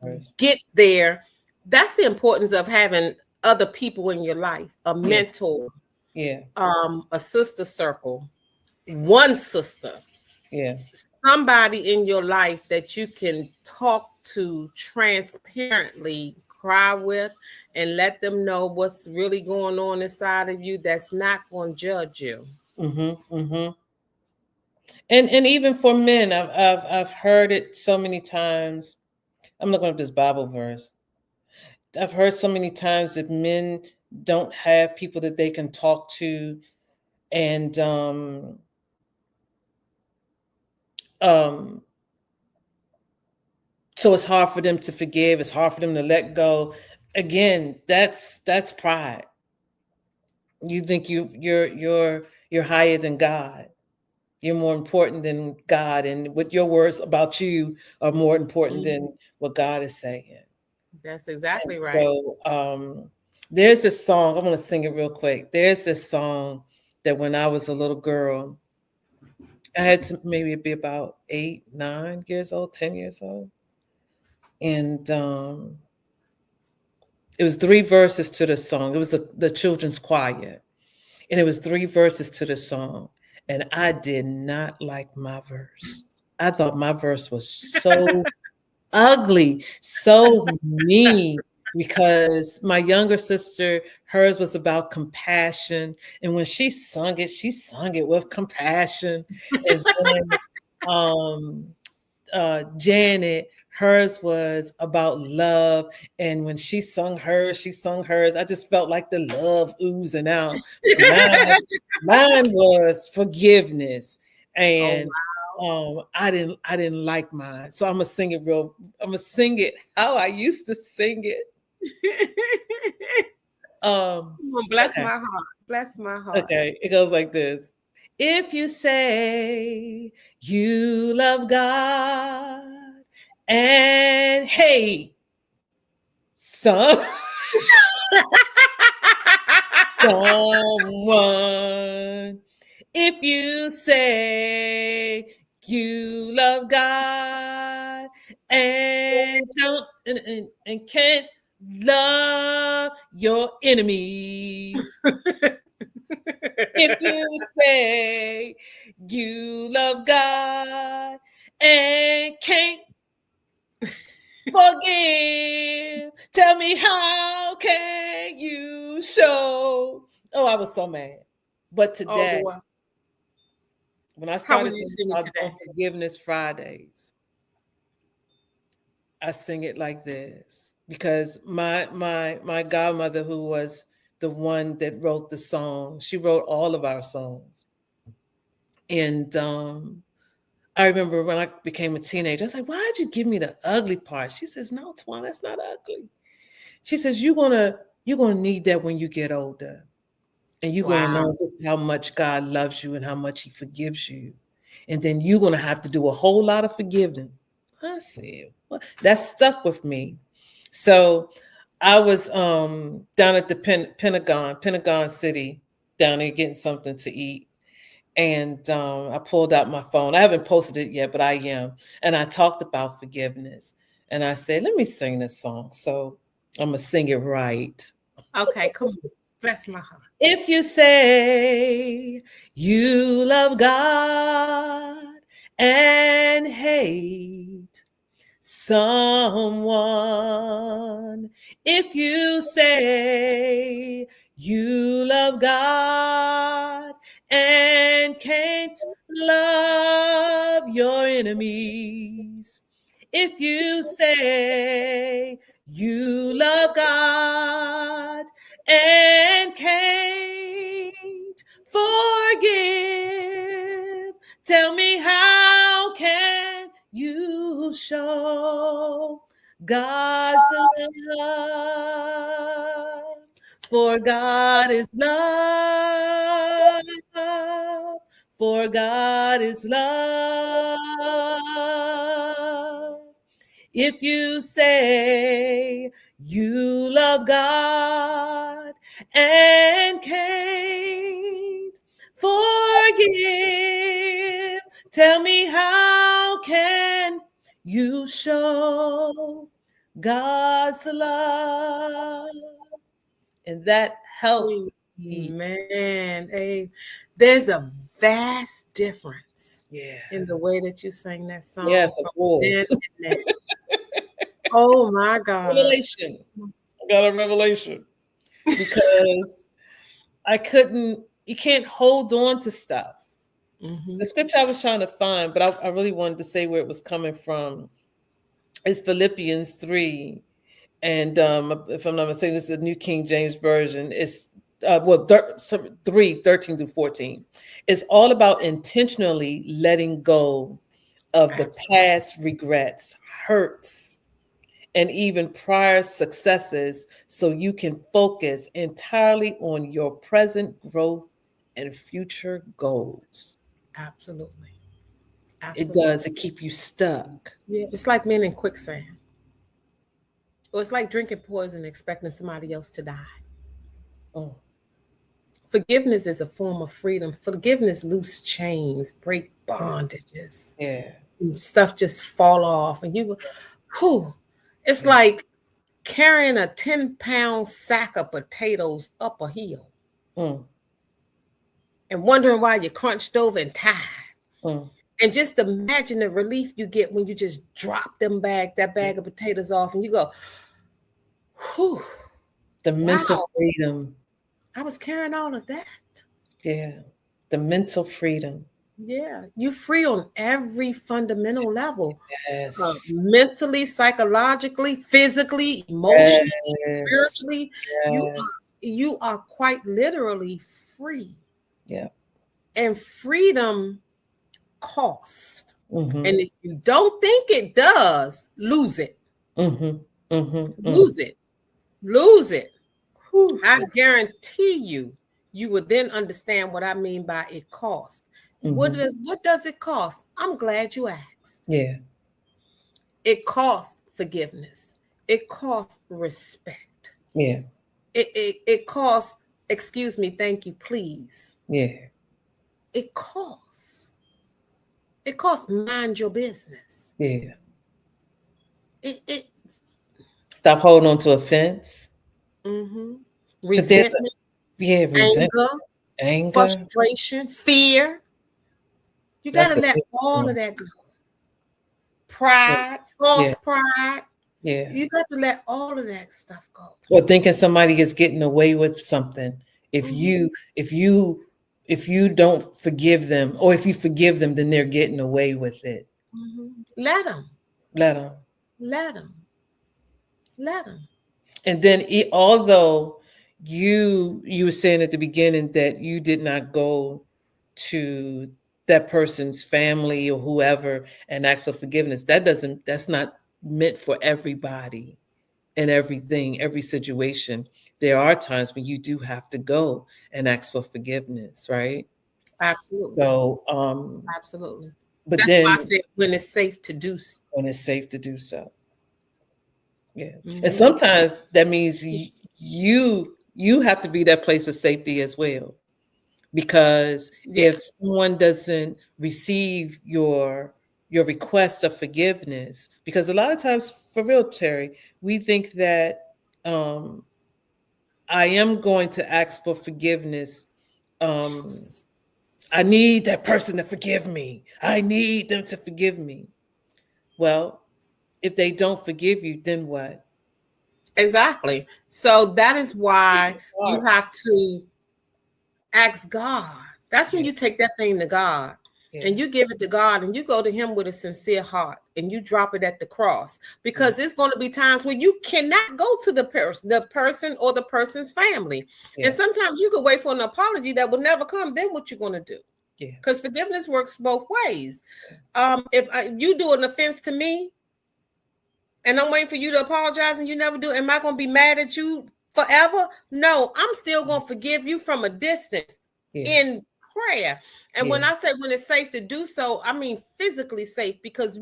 right. get there, that's the importance of having other people in your life, a Yeah, mentor, yeah, a sister circle, one sister, yeah. somebody in your life that you can talk to transparently, cry with, and let them know what's really going on inside of you that's not going to judge you. Mm-hmm. Mm-hmm. And even for men, I've heard it so many times. I'm looking up this Bible verse. I've heard so many times that men don't have people that they can talk to, and um, so it's hard for them to forgive. It's hard for them to let go. Again, that's pride. You think you're higher than God. You're more important than God, and what your words about you are more important Mhm. than what God is saying. That's And exactly right. so there's this song, I'm going to sing it real quick. There's this song that when I was a little girl, I had to maybe be about 8, 9 years old, 10 years old. And it was 3 verses to the song. It was the children's choir. And it was 3 verses to the song. And I did not like my verse. I thought my verse was so ugly, so mean, because my younger sister, hers was about compassion. And when she sung it with compassion. And then um, Janet, hers was about love. And when she sung hers. I just felt like the love oozing out. Mine was forgiveness. Oh, And wow. I didn't like mine. So I'm gonna sing it how I used to sing it. Um, Bless okay. my heart. Bless my heart. Okay. It goes like this. If you say you love God and hate some someone, if you say you love God and don't and can't love your enemies, if you say you love God and can't forgive, tell me how can you show? Oh, I was so mad. But Oh, today, Lord. when I How will started you thinking sing it about today? doing Forgiveness Fridays, I sing it like this because my godmother, who was the one that wrote the song, she wrote all of our songs, and I remember when I became a teenager, I was like, "Why'd you give me the ugly part?" She says, "No, Tawana, that's not ugly." She says, "You're gonna need that when you get older, and you're gonna Wow. learn just how much God loves you and how much He forgives you, and then you're gonna have to do a whole lot of forgiving." I said, "What?" That stuck with me. So I was down at the Pentagon City, down there getting something to eat, and I pulled out my phone. I haven't posted it yet, but I am. And I talked about forgiveness. And I said, let me sing this song. So I'm going to sing it right. Okay, come on. Bless my heart. If you say you love God and hate someone, if you say you love God and can't love your enemies, if you say you love God and can't forgive, tell me how can show God's love. For God is love. For God is love. If you say you love God and can't forgive, tell me, how can you show God's love? And that helped me. Man, hey, there's a vast difference in the way that you sang that song. Yes, of course. Oh my God. Revelation. I got a revelation. Because you can't hold on to stuff. Mm-hmm. The scripture I was trying to find, but I really wanted to say where it was coming from, is Philippians 3. And if I'm not mistaken, this is the New King James Version. It's 3:13 through 14. It's all about intentionally letting go of the past regrets, hurts, and even prior successes, so you can focus entirely on your present growth and future goals. Absolutely. It does. It keep you stuck. Yeah, it's like being in quicksand. Or it's like drinking poison, expecting somebody else to die. Oh. Forgiveness is a form of freedom. Forgiveness loose chains, break bondages. Yeah. And stuff just fall off. And you go, whew. It's like carrying a 10-pound sack of potatoes up a hill. And wondering why you're crunched over and tired. And just imagine the relief you get when you just drop that bag of potatoes off, and you go, whew. The mental freedom. I was carrying all of that. Yeah. The mental freedom. Yeah. You're free on every fundamental level. Yes. Mentally, psychologically, physically, emotionally, spiritually. Yes. You are quite literally free. Yeah. And freedom cost. Mm-hmm. And if you don't think it does, lose it. Mm-hmm. Mm-hmm. Lose it. Lose it. Whew. I guarantee you will then understand what I mean by it costs. Mm-hmm. What does it cost? I'm glad you asked. Yeah. It costs forgiveness. It costs respect. Yeah. It costs, excuse me, thank you, please. Yeah. It costs. It costs mind your business. Yeah. It stop holding on to offense. Mm-hmm. Resentment. Anger, frustration, fear. You got to let all of that go. Pride, false pride. Yeah. You got to let all of that stuff go. Or thinking somebody is getting away with something. If you don't forgive them, or if you forgive them, then they're getting away with it. Mm-hmm. Let them. And then, although you were saying at the beginning that you did not go to that person's family or whoever and ask for forgiveness, that's not meant for everybody and everything, every situation. There are times when you do have to go and ask for forgiveness, right? Absolutely. So, absolutely. But that's then, why I said when it's safe to do so. When it's safe to do so. Yeah. Mm-hmm. And sometimes that means you have to be that place of safety as well. Because if someone doesn't receive your request of forgiveness, because a lot of times, for real, Terry, we think that I am going to ask for forgiveness. I need that person to forgive me. I need them to forgive me. Well, if they don't forgive you, then what? Exactly. So that is why you have to ask God. That's when you take that thing to God and you give it to God and you go to him with a sincere heart and you drop it at the cross, because it's going to be times where you cannot go to the person or the person's family. And sometimes you could wait for an apology that will never come. Then what you're going to do? Because forgiveness works both ways. If you do an offense to me and I'm waiting for you to apologize and you never do, am I going to be mad at you forever? No, I'm still going to forgive you from a distance in prayer. And when I say when it's safe to do so, I mean physically safe, because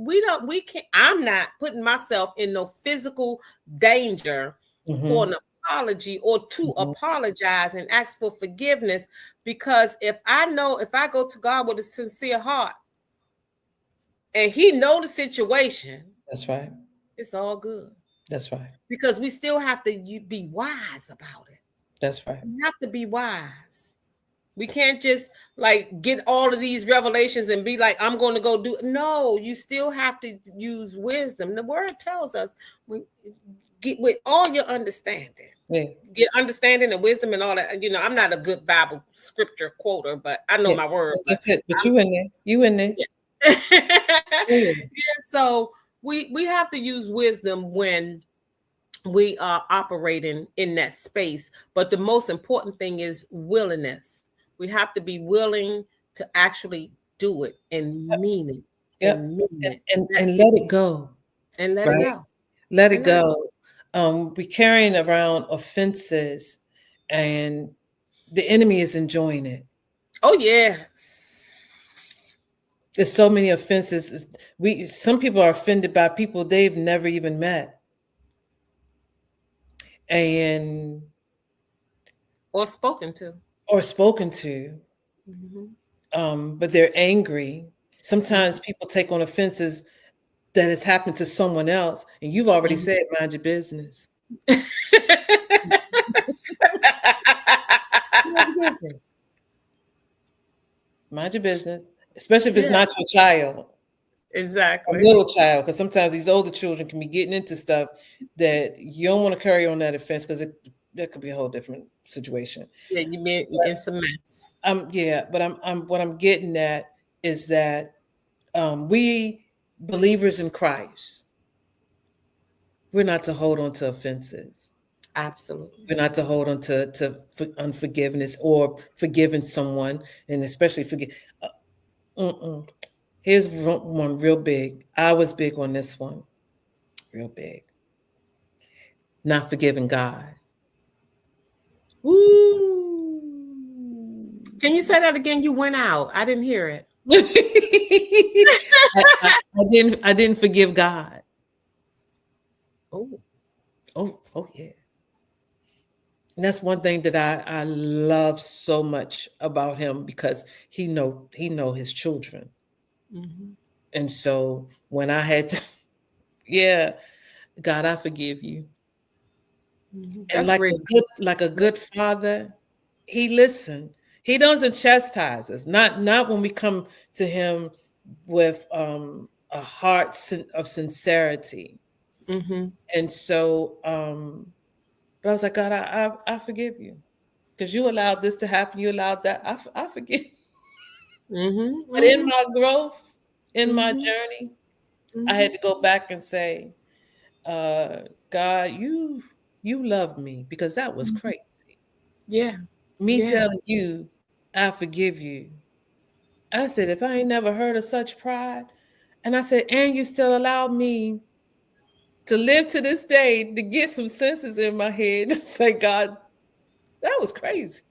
I'm not putting myself in no physical danger for an apology or to apologize and ask for forgiveness. Because if I go to God with a sincere heart and he know the situation, that's right. It's all good. That's right. Because we still have to be wise about it. That's right. We have to be wise. We can't just like get all of these revelations and be like, I'm going to go do. No, you still have to use wisdom. The word tells us, get with all your understanding. Yeah. Get understanding and wisdom and all that. You know, I'm not a good Bible scripture quoter, but I know my words. That's it. But you in there. You in there. Yeah. So we have to use wisdom when we are operating in that space. But the most important thing is willingness. We have to be willing to actually do it and mean it. And let it go. And let it go. Let it go. We're carrying around offenses, and the enemy is enjoying it. Oh, yes. There's so many offenses. Some people are offended by people they've never even met. Or spoken to. But they're angry. Sometimes people take on offenses that has happened to someone else, and you've already said, mind your business. Mind your business. Mind your business, especially if it's not your child. Exactly. A little child, because sometimes these older children can be getting into stuff that you don't want to carry on that offense, because that could be a whole different situation. Yeah, you mean in some mess. But what I'm getting at is that we believers in Christ, we're not to hold on to offenses. Absolutely. We're not to hold on to unforgiveness or forgiving someone, and especially forgive. Here's one real big. I was big on this one. Real big. Not forgiving God. Woo. Can you say that again? You went out. I didn't hear it. I didn't forgive God. Oh yeah. And that's one thing that I love so much about him, because he know his children. And so when I had to, God, I forgive you. And like a good father, he listened. He doesn't chastise us. Not when we come to him with a heart of sincerity. And so, but I was like, God, I forgive you, because you allowed this to happen. You allowed that. I forgive. But in my growth, in my journey, I had to go back and say, God, you love me, because that was crazy. Yeah. Me telling you, I forgive you. I said, if I ain't never heard of such pride, and I said, and you still allowed me to live to this day to get some senses in my head to say, God, that was crazy.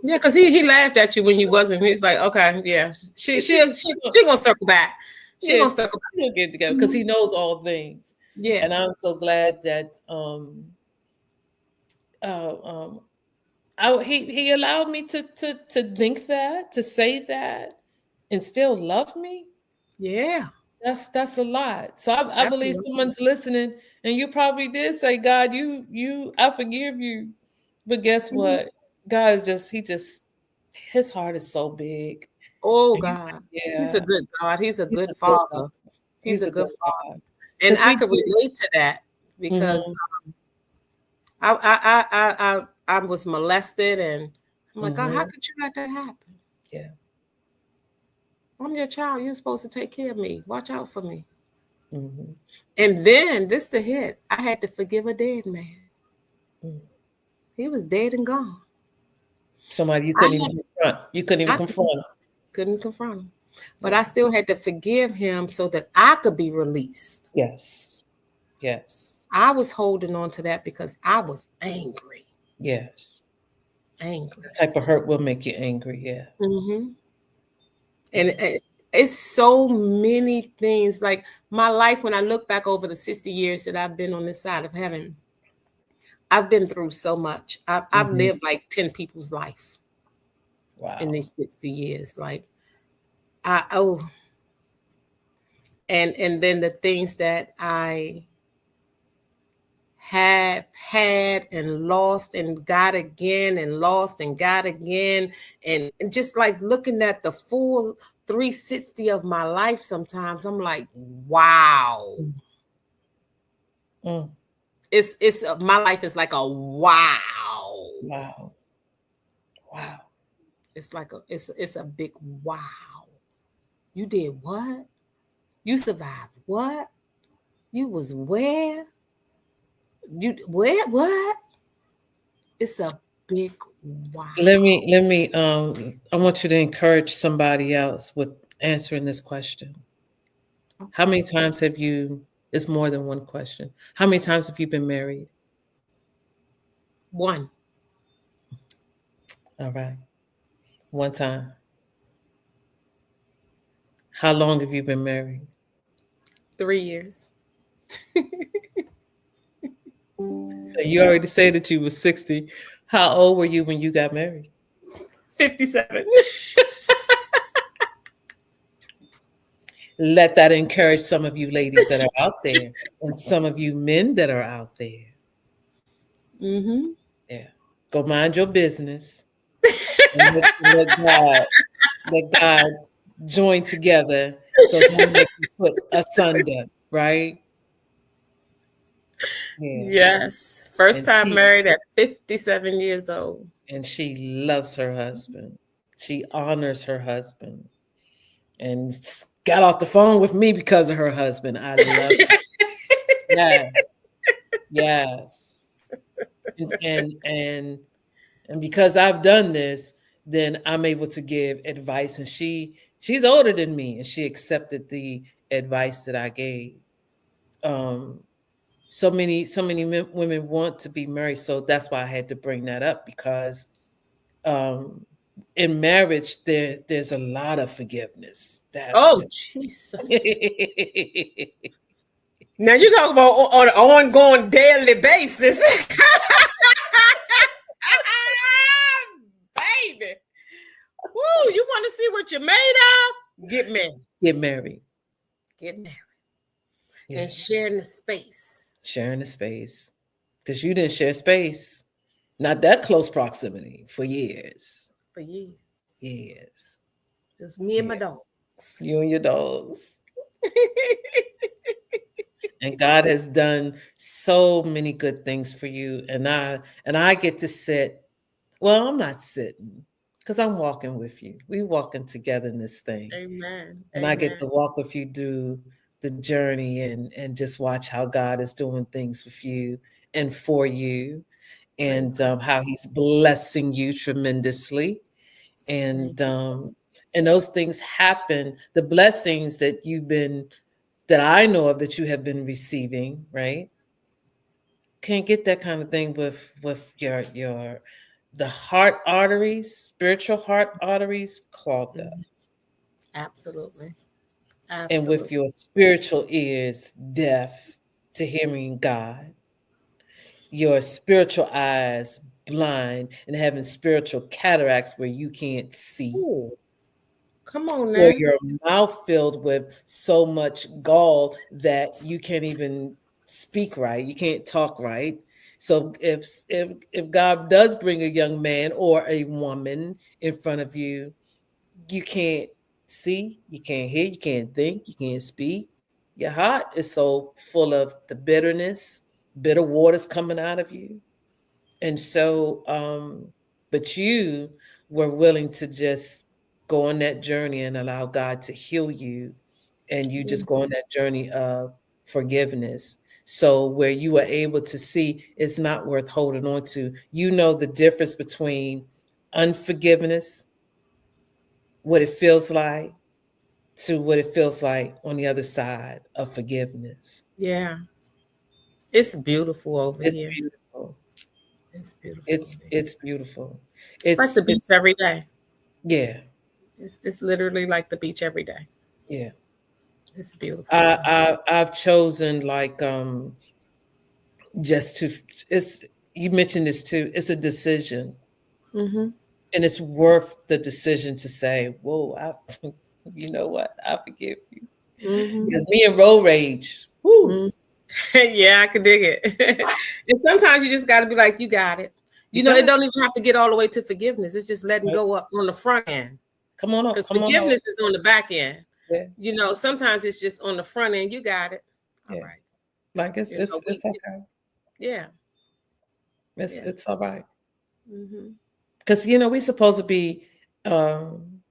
Yeah, because he laughed at you when you wasn't. He's like, okay, yeah, she gonna circle back. She gonna circle back. She'll get together, because he knows all things. Yeah, and I'm so glad that he allowed me to think that, to say that, and still love me. Yeah, that's a lot. So I believe someone's listening, and you probably did say, God, I forgive you. But guess what? God is his heart is so big. Oh, God. He's a good God. He's a good father. He's a good father. And I could relate to that, because I was molested, and I'm like, God, how could you let that happen? Yeah. I'm your child. You're supposed to take care of me. Watch out for me. And then this the hit. I had to forgive a dead man. He was dead and gone. Somebody you couldn't even confront. You couldn't even confront him. Couldn't confront him. But I still had to forgive him so that I could be released. Yes. Yes. I was holding on to that because I was angry. Yes. Angry. That type of hurt will make you angry. Yeah. Mm-hmm. And it's so many things. Like my life, when I look back over the 60 years that I've been on this side of heaven, I've been through so much. I've Mhm. lived like 10 people's life in Wow. these 60 years. Like I oh, and then the things that I have had and lost and got again and lost and got again, and just like looking at the full 360 of my life, sometimes I'm like, wow. Mm. It's my life is like a wow. Wow. Wow. It's like it's a big wow. You did what? You survived what? You was where? You where what? It's a big wow. Let me I want you to encourage somebody else with answering this question. How many times have you, it's more than one question. How many times have you been married? One. All right. One time. How long have you been married? 3 years. You already said that you were 60. How old were you when you got married? 57. Let that encourage some of you ladies that are out there and some of you men that are out there. Mm-hmm. Yeah. Go mind your business and let God join together so don't make you put asunder, right? Yeah. Yes. First And time she married at 57 years old. and she loves her husband. She honors her husband and got off the phone with me because of her husband. I love it. Yes. Yes. And because I've done this, then I'm able to give advice. And she's older than me, and she accepted the advice that I gave. Um, so many women want to be married, so that's why I had to bring that up because um, in marriage there's a lot of forgiveness that has Oh, to. Jesus. Now you talk about on an ongoing daily basis. Baby. Woo, you want to see what you're made of? Get married. Get married. Get married. Yeah. And sharing the space. Sharing the space because you didn't share space, not that close proximity for years. For years. Years. Just me and my Yeah. dogs. You and your dogs. And God has done so many good things for you. And I get to sit. Well, I'm not sitting because I'm walking with you. We walking together in this thing. Amen. And I get Amen. to walk with you through the journey and just watch how God is doing things with you and for you, Praise and how He's blessing you tremendously. Thank And you. and those things happen. The blessings that I know of that you have been receiving, right? Can't get that kind of thing with your the heart arteries, spiritual heart arteries clogged up, Absolutely. and with Absolutely. your spiritual ears deaf to hearing God, your spiritual eyes blind and having spiritual cataracts where you can't see, Ooh, come on or now. your mouth filled with so much gall that you can't even speak right, you can't talk right. So if God does bring a young man or a woman in front of you, you can't see, you can't hear, you can't think, you can't speak. Your heart is so full of the bitterness, bitter waters coming out of you. And so, but you were willing to just go on that journey and allow God to heal you. And you just go on that journey of forgiveness. So, where you were able to see it's not worth holding on to, you know the difference between unforgiveness, what it feels like, to what it feels like on the other side of forgiveness. Yeah. It's beautiful over It's here. beautiful. It's beautiful It's over here. it's beautiful. Like It's the beach every day. yeah, It's literally like the beach every day. yeah. It's beautiful over here. I've chosen like just to it's you mentioned this too. It's a decision, Mm-hmm. and it's worth the decision to say, "Whoa, you know what? I forgive you." Mm-hmm. Because me and road rage, whoo, Mm. Yeah, I can dig it. And sometimes you just got to be like, you got it. you You know, got it it. don't even have to get all the way to forgiveness. It's just letting Right? go up on the front end, Come on up, because come on up. forgiveness is on the back end. Yeah, You know, sometimes it's just on the front end. You got it. All yeah. right. Like You know, it's okay. yeah, It's yeah. it's all right. Mm-hmm. Because we're supposed to be um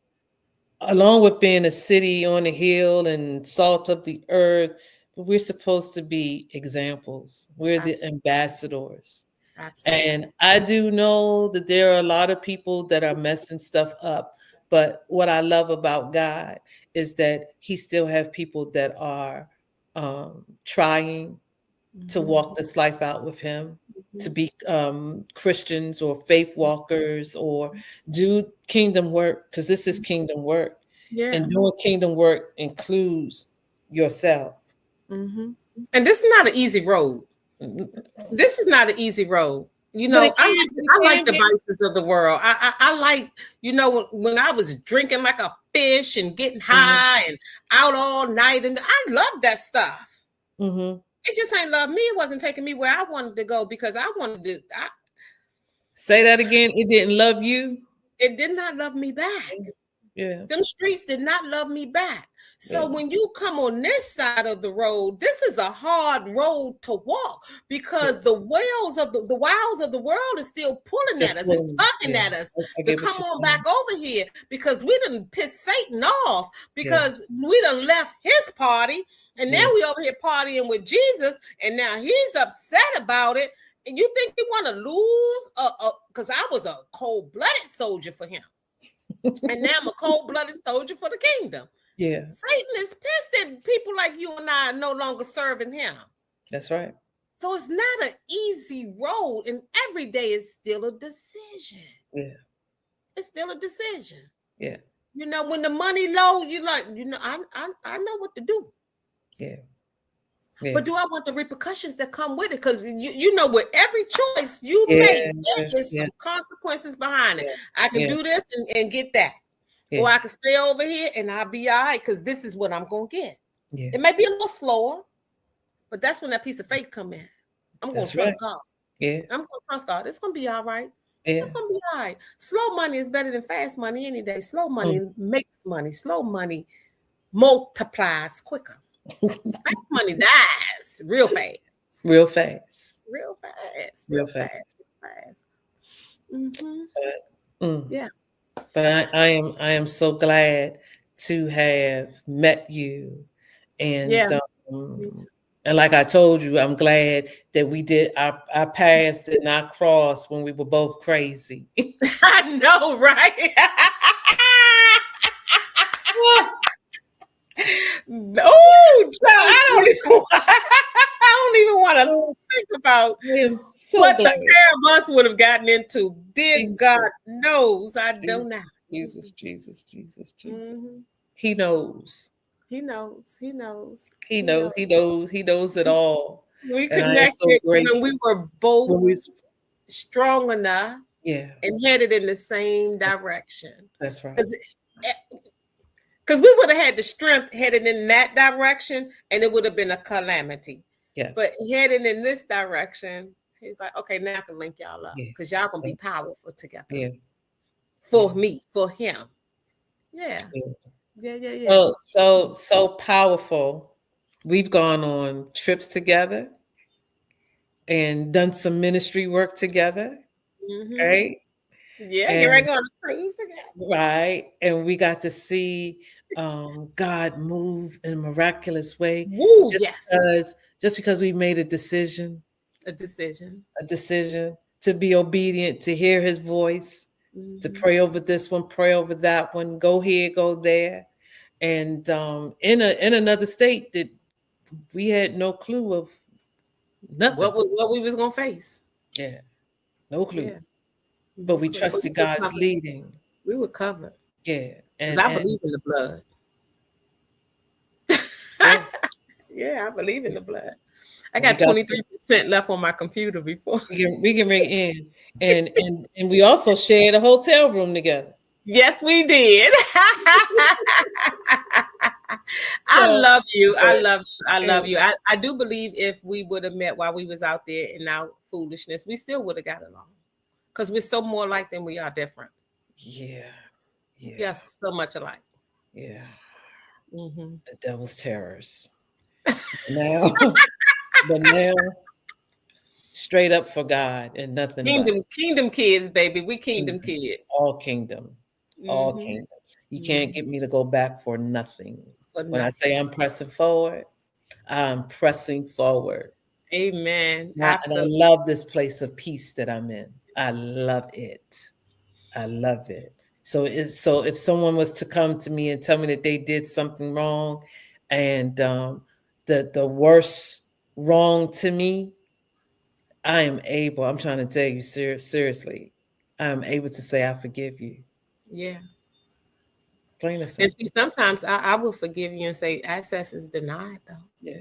along with being a city on the hill and salt of the earth, we're supposed to be examples. We're the Absolutely. ambassadors. Absolutely. And I do know that there are a lot of people that are messing stuff up. But what I love about God is that He still have people that are trying to Mm-hmm. walk this life out with Him, to Mm-hmm. be Christians or faith walkers or do kingdom work, because this is kingdom work. Yeah. And doing kingdom work includes yourself. Mm-hmm. And this is not an easy road. This is not an easy road. You But know, it can, but it I like can the be. vices of the world. I like, you know, when I was drinking like a fish and getting Mhm, high and out all night, and I love that stuff. mhm. It just ain't love me. It wasn't taking me where I wanted to go, because I wanted to. Say that again. It didn't love you. It did not love me back. Yeah, Them streets did not love me back. So yeah. when you come on this side of the road, this is a hard road to walk, Yeah. because the whales of the wiles of the world is still pulling Just at us and pulling. tugging Yeah, at us I to get what come you're on back saying. over here, because we done pissed Satan off, Yeah, because we done left his party, and now yeah. we over here partying with Jesus, and now he's upset about it. And you think he want to lose? Because I was a cold-blooded soldier for him. And now I'm a cold-blooded soldier for the kingdom. Yeah, Satan is pissed at people like you and I are no longer serving him. that's right. So it's not an easy road, and every day is still a decision. Yeah, It's still a decision. yeah, You know, when the money low, you like, you know, I know what to do. yeah, yeah. But do I want the repercussions that come with it? Because you know, with every choice you make, Yeah, there is yeah, some consequences behind it. yeah, I can yeah, do this and get that. Or yeah, I can stay over here and I'll be all right, because this is what I'm gonna get. yeah. It may be a little slower, but that's when that piece of faith come in. I'm gonna That's right. trust God. Yeah, I'm gonna trust God. It's gonna be all right. yeah. It's gonna be all right. Slow money is better than fast money any day. Slow money Mm. makes money. Slow money multiplies quicker. Fast money dies real fast. Real fast. Real fast. Real Real fast. fast. Real fast. Mm-hmm. Mm. Yeah. But I am so glad to have met you, and Yeah. Me um, too. and like I told you, I'm glad that we did our paths did not cross when we were both crazy. I know, right? No, I don't even. I don't even want to think about I am so what the glad. pair of us would have gotten into. Dear Jesus, God knows, I Jesus, don't know. Jesus, Jesus, Jesus, Jesus. Mm-hmm. He knows. He knows. He knows. He He knows. knows. He knows. He knows it all. We And I am so connected when grateful. we were both When we, strong enough yeah, and headed in the same direction. that's right. Because we would have had the strength headed in that direction, and it would have been a calamity. Yes. But heading in this direction, he's like, okay, now I can link y'all up, Yeah. because y'all gonna be powerful together. Yeah. For Yeah. me, for him. Yeah. Yeah. Yeah, yeah, yeah. So powerful. We've gone on trips together and done some ministry work together, Mm-hmm. right? Yeah, get ready And to go on a cruise together. right, and we got to see God move in a miraculous way, Woo, just yes. because we made A decision. a decision to be obedient, to hear His voice, to Mm-hmm. pray over this one, pray over that one, go here, go there, and in another state that we had no clue of Nothing. what we was gonna face. Yeah. No clue. Yeah. But we But trusted God's leading. We were covered. Yeah. Because And I believe in the blood. yeah. Yeah, I believe in the blood. I We got got 23% left on my computer before. we can bring it in. And we also shared a hotel room together. Yes, we did. I So, love you. I but- love you. I love you. I do believe if we would have met while we was out there in our foolishness, we still would have got along. Because we're so more alike than we are different. Yeah. Yeah. We are so much alike. Yeah. Mm-hmm. The devil's terrors. Now, but now, straight up for God and nothing but Kingdom kids, baby. We kingdom kids. all kingdom. All Mhm. kingdom. You can't get me to go back for nothing. For When I say I'm pressing forward, I'm pressing forward. Amen. And I Absolutely. love this place of peace that I'm in. I love it. I love it. So if someone was to come to me and tell me that they did something wrong, and the worst wrong to me, I'm trying to tell you seriously, I am able to say I forgive you. Yeah. Plain and And simple. see, sometimes I will forgive you and say access is denied, though. Yeah.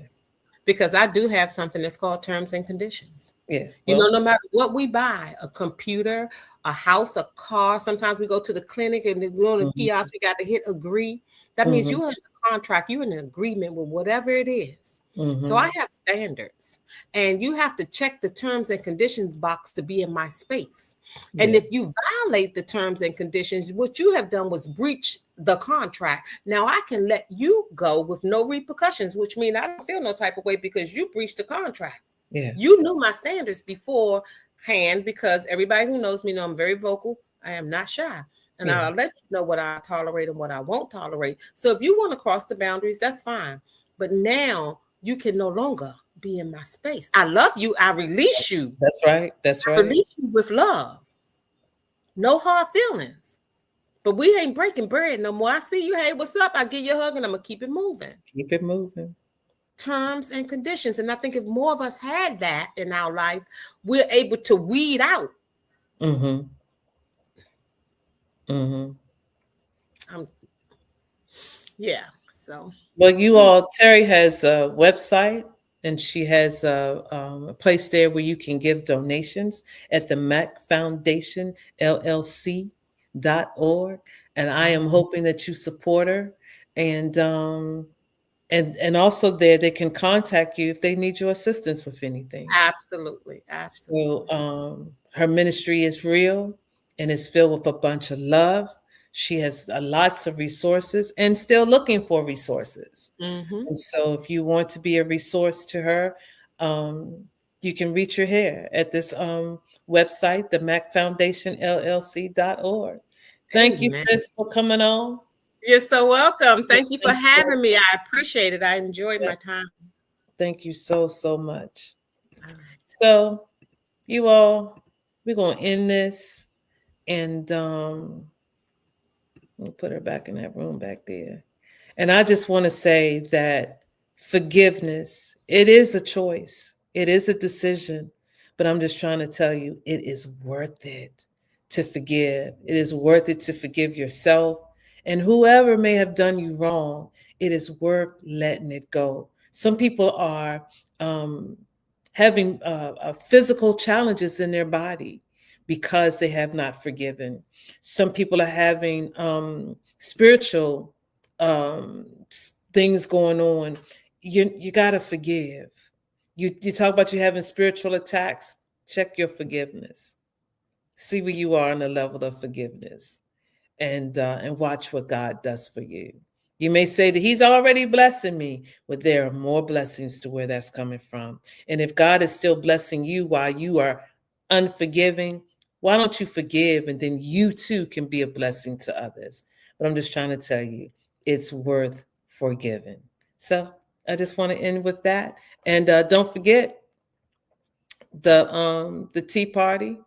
Because I do have something that's called terms and conditions. Yeah. You know, no matter what we buy, a computer, a house, a car, sometimes we go to the clinic and we're on the kiosk, we got to hit agree. That means you're in a contract, you're in an agreement with whatever it is. So I have standards, and you have to check the terms and conditions box to be in my space. And if you violate the terms and conditions, what you have done was breach the contract. Now I can let you go with no repercussions, which means I don't feel no type of way because you breached the contract. Yeah. You knew my standards beforehand, because everybody who knows me know I'm very vocal. I am not shy. And I'll let you know what I tolerate and what I won't tolerate. So if you want to cross the boundaries, that's fine. But now you can no longer be in my space. I love you. I release you. That's right. That's I right. release you with love. No hard feelings. But we ain't breaking bread no more. I see you. Hey, what's up? I give you a hug and I'm going to keep it moving. Keep it moving. Terms and conditions. And I think if more of us had that in our life, we're able to weed out. Mm-hmm. Yeah. So. Well, you all, Terry has a website, and she has a place there where you can give donations at the Mack Foundation LLC.org. And I am hoping that you support her. And also there they can contact you if they need your assistance with anything. Absolutely. Absolutely. So her ministry is real and it's filled with a bunch of love. She has lots of resources and still looking for resources. And so if you want to be a resource to her, you can reach her here at this website, the Mack Foundation LLC.org. Thank you, sis, for coming on. You're so welcome. Thank you for having me. I appreciate it. I enjoyed my time. Thank you so, so much. So you all, we're going to end this, and we'll put her back in that room back there. And I just want to say that forgiveness, it is a choice. It is a decision. But I'm just trying to tell you, it is worth it to forgive. It is worth it to forgive yourself. And whoever may have done you wrong, it is worth letting it go. Some people are having physical challenges in their body because they have not forgiven. Some people are having spiritual things going on. You got to forgive. You talk about you having spiritual attacks. Check your forgiveness. See where you are on the level of forgiveness, and watch what God does for you. You may say that He's already blessing me, but there are more blessings to where that's coming from. And if God is still blessing you while you are unforgiving, why don't you forgive, and then you too can be a blessing to others? But I'm just trying to tell you, it's worth forgiving. So I just want to end with that. And don't forget the tea party.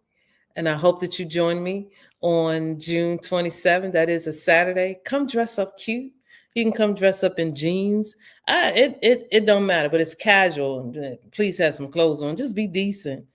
And I hope that you join me on June 27th. That is a Saturday. Come dress up cute. You can come dress up in jeans. It don't matter, but it's casual. Please have some clothes on. Just be decent,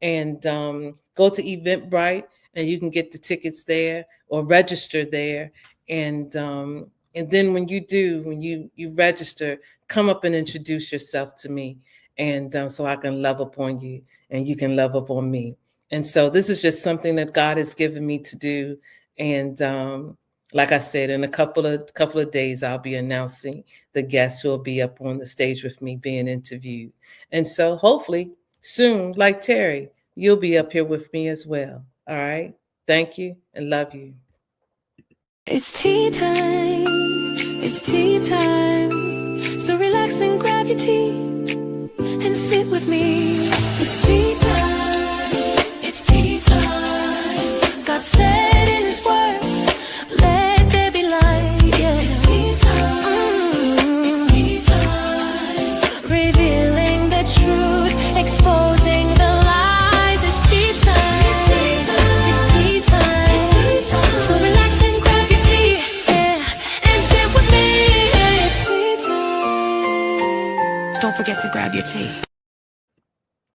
and go to Eventbrite, and you can get the tickets there or register there. And then when you register, come up and introduce yourself to me, and so I can love upon you, and you can love upon me. And so this is just something that God has given me to do, and like I said, in a couple of days, I'll be announcing the guests who will be up on the stage with me being interviewed. And so hopefully soon, like Terry, you'll be up here with me as well. All right. Thank you and love you. It's tea time. It's tea time. So relax and grab your tea and sit with me. It's tea time. It's tea time. God said in His word, let there be light. Yeah. It's tea time. It's tea time. Revealing the truth, exposing the lies. It's tea time. It's tea time. It's tea time. It's tea time. So relax and grab your tea, yeah, and sit with me. Yeah. It's tea time. Don't forget to grab your tea.